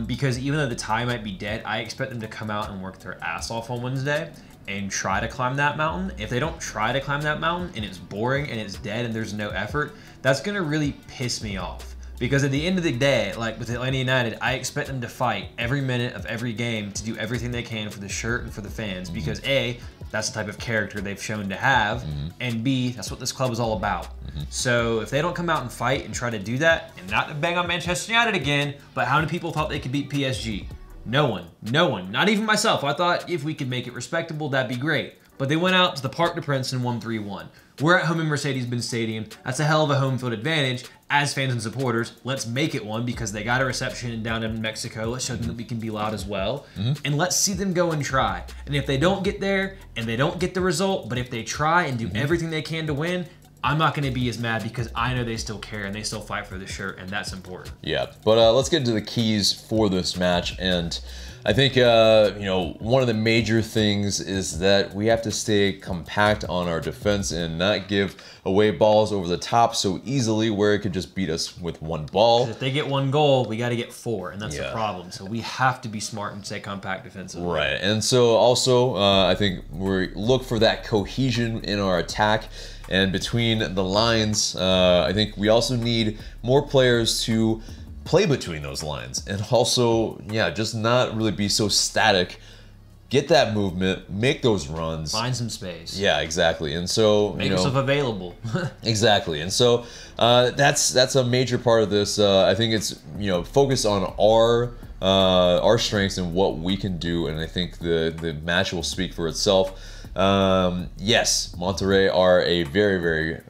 Because even though the tie might be dead, I expect them to come out and work their ass off on Wednesday and try to climb that mountain. If they don't try to climb that mountain and it's boring and it's dead and there's no effort, that's going to really piss me off. Because at the end of the day, like with Atlanta United, I expect them to fight every minute of every game to do everything they can for the shirt and for the fans. Because A, that's the type of character they've shown to have, and B, that's what this club is all about. So if they don't come out and fight and try to do that, and not to bang on Manchester United again, but how many people thought they could beat PSG? No one. No one. Not even myself. I thought if we could make it respectable, that'd be great. But they went out to the Parc des Princes and won 3-1. We're at home in Mercedes-Benz Stadium. That's a hell of a home field advantage. As fans and supporters, let's make it one, because they got a reception down in Mexico. Let's show them that we can be loud as well. And let's see them go and try. And if they don't get there and they don't get the result, but if they try and do everything they can to win, I'm not going to be as mad, because I know they still care and they still fight for the shirt, and that's important. Yeah, but let's get into the keys for this match. And I think, you know, one of the major things is that we have to stay compact on our defense and not give away balls over the top so easily where it could just beat us with one ball. If they get one goal, we got to get 4, and that's the problem. So we have to be smart and stay compact defensively. Right, and so also I think we look for that cohesion in our attack and between the lines. I think we also need more players to play between those lines, and also, yeah, just not really be so static. Get that movement, make those runs, Find some space. Yeah, exactly. And so Make yourself available. Exactly. And so that's a major part of this. I think it's, you know, focus on our strengths and what we can do, and I think the match will speak for itself. Yes, Monterrey are a very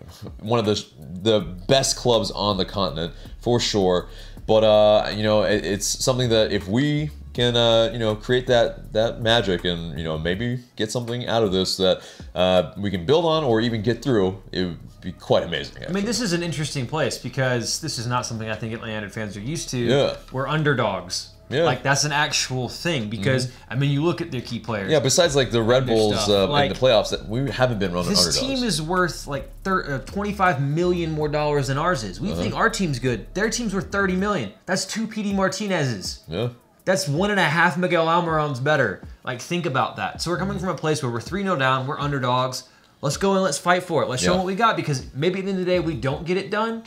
one of the best clubs on the continent for sure. But you know, it's something that if we can you know, create that magic and, you know, maybe get something out of this that we can build on or even get through, it would be quite amazing. Actually. I mean, this is an interesting place, because this is not something I think Atlanta United fans are used to. Yeah. We're underdogs. Yeah. Like, that's an actual thing, because, I mean, you look at their key players. Yeah, besides like the Red Bulls like, in the playoffs, that we haven't been running underdogs. This team is worth like $25 million more than ours is. We think our team's good. Their team's worth $30 million. That's 2 PD Martinez's. Yeah. That's 1.5 Miguel Almiron's better. Like, think about that. So we're coming from a place where we're 3-0 down, we're underdogs. Let's go and let's fight for it. Let's show them what we got, because maybe at the end of the day we don't get it done,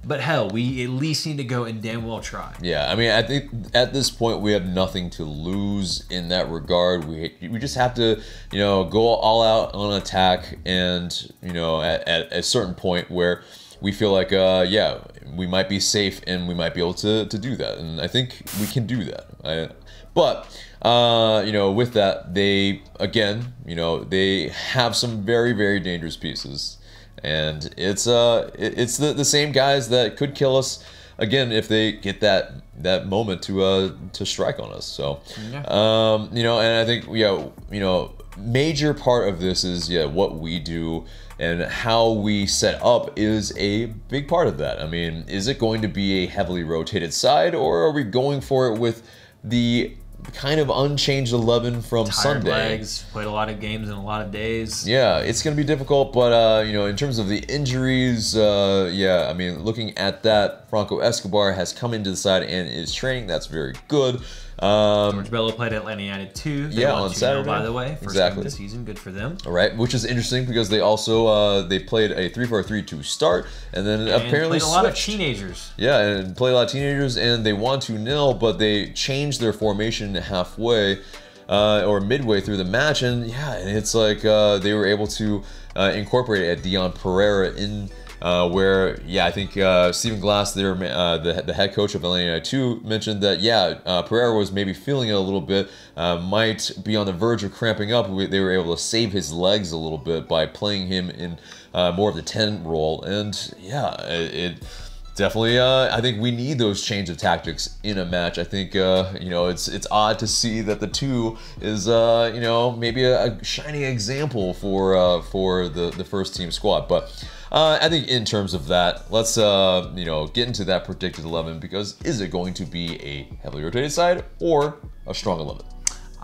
but hell, we at least need to go and damn well try. Yeah, I mean, I think at this point we have nothing to lose in that regard. We just have to, you know, go all out on attack, and, you know, at a certain point where we feel like, yeah, we might be safe and we might be able to do that, and I think we can do that. But you know, with that, they, again, you know, they have some very dangerous pieces. And it's the same guys that could kill us again if they get that moment to strike on us. So you know, and I think, yeah, you know, major part of this is what we do and how we set up is a big part of that. I mean, is it going to be a heavily rotated side, or are we going for it with the kind of unchanged 11 from Sunday? Legs, played a lot of games in a lot of days. Yeah, it's going to be difficult, but you know, in terms of the injuries, yeah, I mean, looking at that, Franco Escobar has come into the side and is training. That's very good. George Bello played at Atlanta United too. They Yeah, won on 2-0, Saturday. by the way. First game of the season. Good for them. All right, which is interesting because they also they played a 3-4-3 to start, and then apparently played a lot of switched. teenagers. Yeah, and played a lot of teenagers, and they won 2-0, but they changed their formation halfway or midway through the match, and yeah, and it's like they were able to incorporate a Dion Pereira in. Where, yeah, I think Stephen Glass, the head coach of Atlanta United 2, mentioned that, yeah, Pereira was maybe feeling it a little bit, might be on the verge of cramping up. They were able to save his legs a little bit by playing him in more of the 10 role. And, yeah, it definitely, I think we need those change of tactics in a match. I think, you know, it's odd to see that the 2 is, you know, maybe a shining example for the first team squad. But I think in terms of that, let's, you know, get into that predicted 11, because is it going to be a heavily rotated side or a strong 11?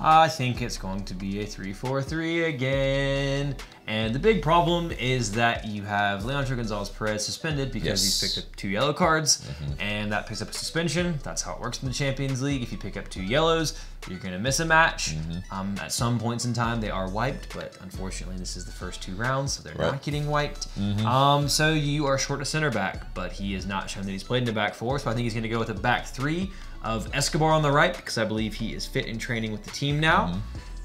I think it's going to be a 3-4-3 again. And the big problem is that you have Leandro Gonzalez-Perez suspended because he's picked up 2 yellow cards, and that picks up a suspension. That's how it works in the Champions League. If you pick up 2 yellows, you're going to miss a match. At some points in time, they are wiped, but unfortunately, this is the first 2 rounds, so they're not getting wiped. So you are short a center back, but he has not shown that he's played in the back 4, so I think he's going to go with a back 3 of Escobar on the right, because I believe he is fit in training with the team now.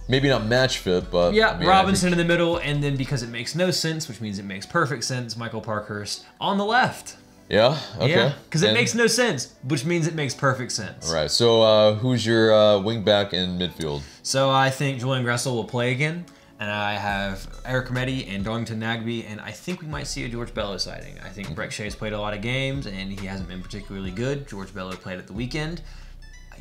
Maybe not match fit, but yeah, I mean, Robinson in the middle, and then because it makes no sense, which means it makes perfect sense, Michael Parkhurst on the left. Yeah, okay. Yeah, because it makes no sense, which means it makes perfect sense. All right, so who's your wing back in midfield? So I think Julian Gressel will play again, and I have Eric Mehdi and Darlington Nagbe, and I think we might see a George Bello sighting. I think Breck Shea's played a lot of games, and he hasn't been particularly good. George Bello played at the weekend.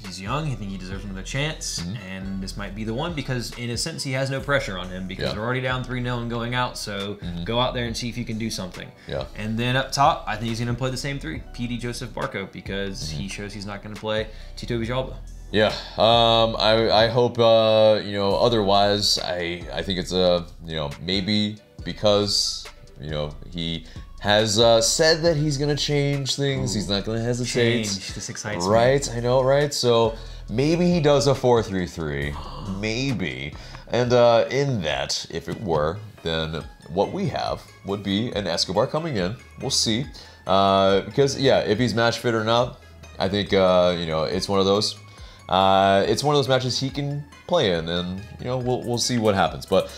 He's young. I think he deserves another chance, and this might be the one because, in a sense, he has no pressure on him because they're already down 3-0 and going out. So go out there and see if you can do something. Yeah. And then up top, I think he's going to play the same 3, PD Joseph Barco, because he shows he's not going to play Tito Villalba. Yeah, I hope you know, otherwise. I think it's a, you know, maybe because, you know, he has said that he's gonna change things. He's not gonna hesitate. Change. This excites me. Right, I know, right? So maybe he does a 4-3-3, maybe. And in that, if it were, then what we have would be an Escobar coming in. We'll see, because yeah, if he's match fit or not, I think you know, it's one of those. It's one of those matches he can play in, and you know, we'll see what happens. But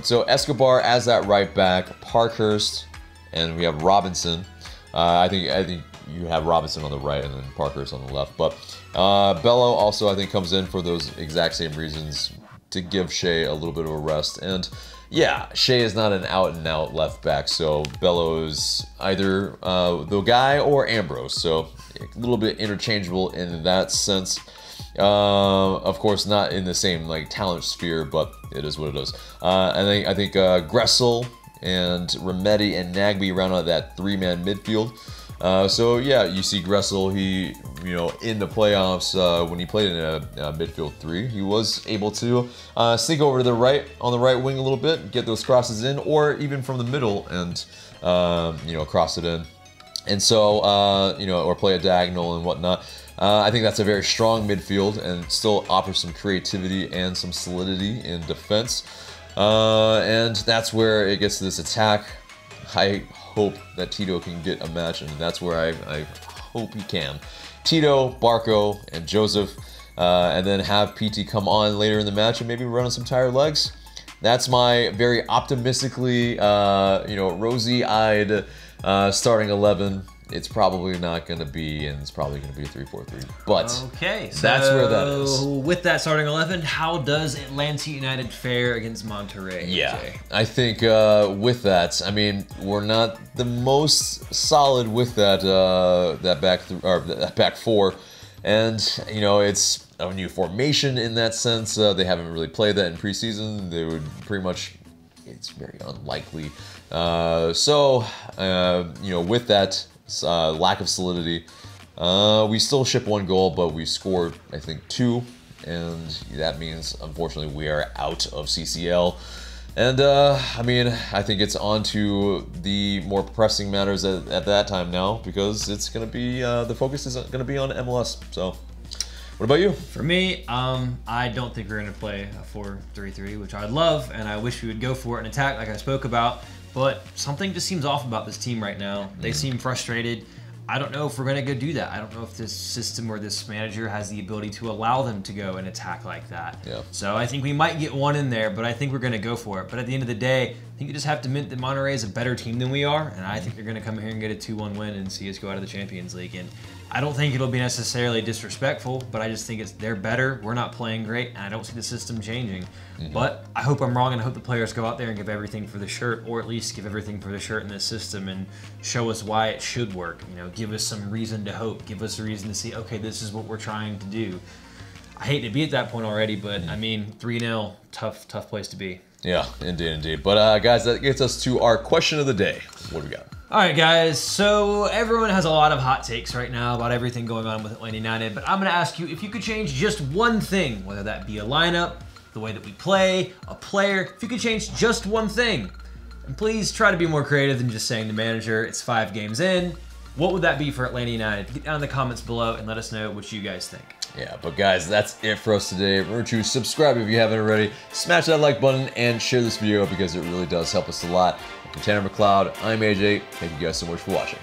so Escobar as that right back, Parkhurst. And we have Robinson. I think you have Robinson on the right and then Parkhurst on the left. But Bello also, I think, comes in for those exact same reasons, to give Shea a little bit of a rest. And yeah, Shea is not an out-and-out left back, so Bello is either the guy or Ambrose. So a little bit interchangeable in that sense. Of course, not in the same like talent sphere, but it is what it is. I think Gressel and Remedi and Nagbe round out that 3-man midfield. So yeah, you see Gressel, he, you know, in the playoffs, when he played in a midfield 3, he was able to sneak over to the right, on the right wing a little bit, get those crosses in, or even from the middle and, you know, cross it in. And so, you know, or play a diagonal and whatnot. I think that's a very strong midfield and still offers some creativity and some solidity in defense. And that's where it gets to this attack. I hope that Tito can get a match, and that's where I hope he can. Tito, Barco, and Joseph, and then have PT come on later in the match and maybe run on some tired legs. That's my very optimistically, you know, rosy-eyed starting 11. It's probably not going to be, and it's probably going to be a 3-4-3. But okay, so that's where that is. With that starting 11, how does Atlanta United fare against Monterrey? Yeah, AJ? I think with that, I mean, we're not the most solid with that that back 4, and you know, it's a new formation in that sense. They haven't really played that in preseason. They would pretty much. It's very unlikely. So you know, with that. Lack of solidity. We still ship 1 goal, but we scored, I think, 2, and that means, unfortunately, we are out of CCL. And I mean, I think it's on to the more pressing matters at that time now, because it's going to be the focus is going to be on MLS. So, What about you? For me, I don't think we're going to play a 4-3-3, which I'd love, and I wish we would go for it and attack like I spoke about. But something just seems off about this team right now. They seem frustrated. I don't know if we're going to go do that. I don't know if this system or this manager has the ability to allow them to go and attack like that. Yeah. So I think we might get one in there, but I think we're going to go for it. But at the end of the day, I think you just have to admit that Monterrey is a better team than we are, and I think they're going to come here and get a 2-1 win and see us go out of the Champions League. And I don't think it'll be necessarily disrespectful, but I just think they're better. We're not playing great, and I don't see the system changing. But I hope I'm wrong, and I hope the players go out there and give everything for the shirt, or at least give everything for the shirt in this system and show us why it should work. You know, give us some reason to hope. Give us a reason to see, okay, this is what we're trying to do. I hate to be at that point already, but I mean, 3-0, tough place to be. Yeah, indeed. But guys, that gets us to our question of the day. What do we got? All right, guys, so everyone has a lot of hot takes right now about everything going on with Atlanta United, but I'm going to ask you if you could change just one thing, whether that be a lineup, the way that we play, a player, if you could change just one thing, and please try to be more creative than just saying the manager, it's 5 games in, what would that be for Atlanta United? Get down in the comments below and let us know what you guys think. Yeah, but guys, that's it for us today. Remember to subscribe if you haven't already, smash that like button, and share this video because it really does help us a lot. I'm Tanner McLeod. I'm AJ. Thank you guys so much for watching.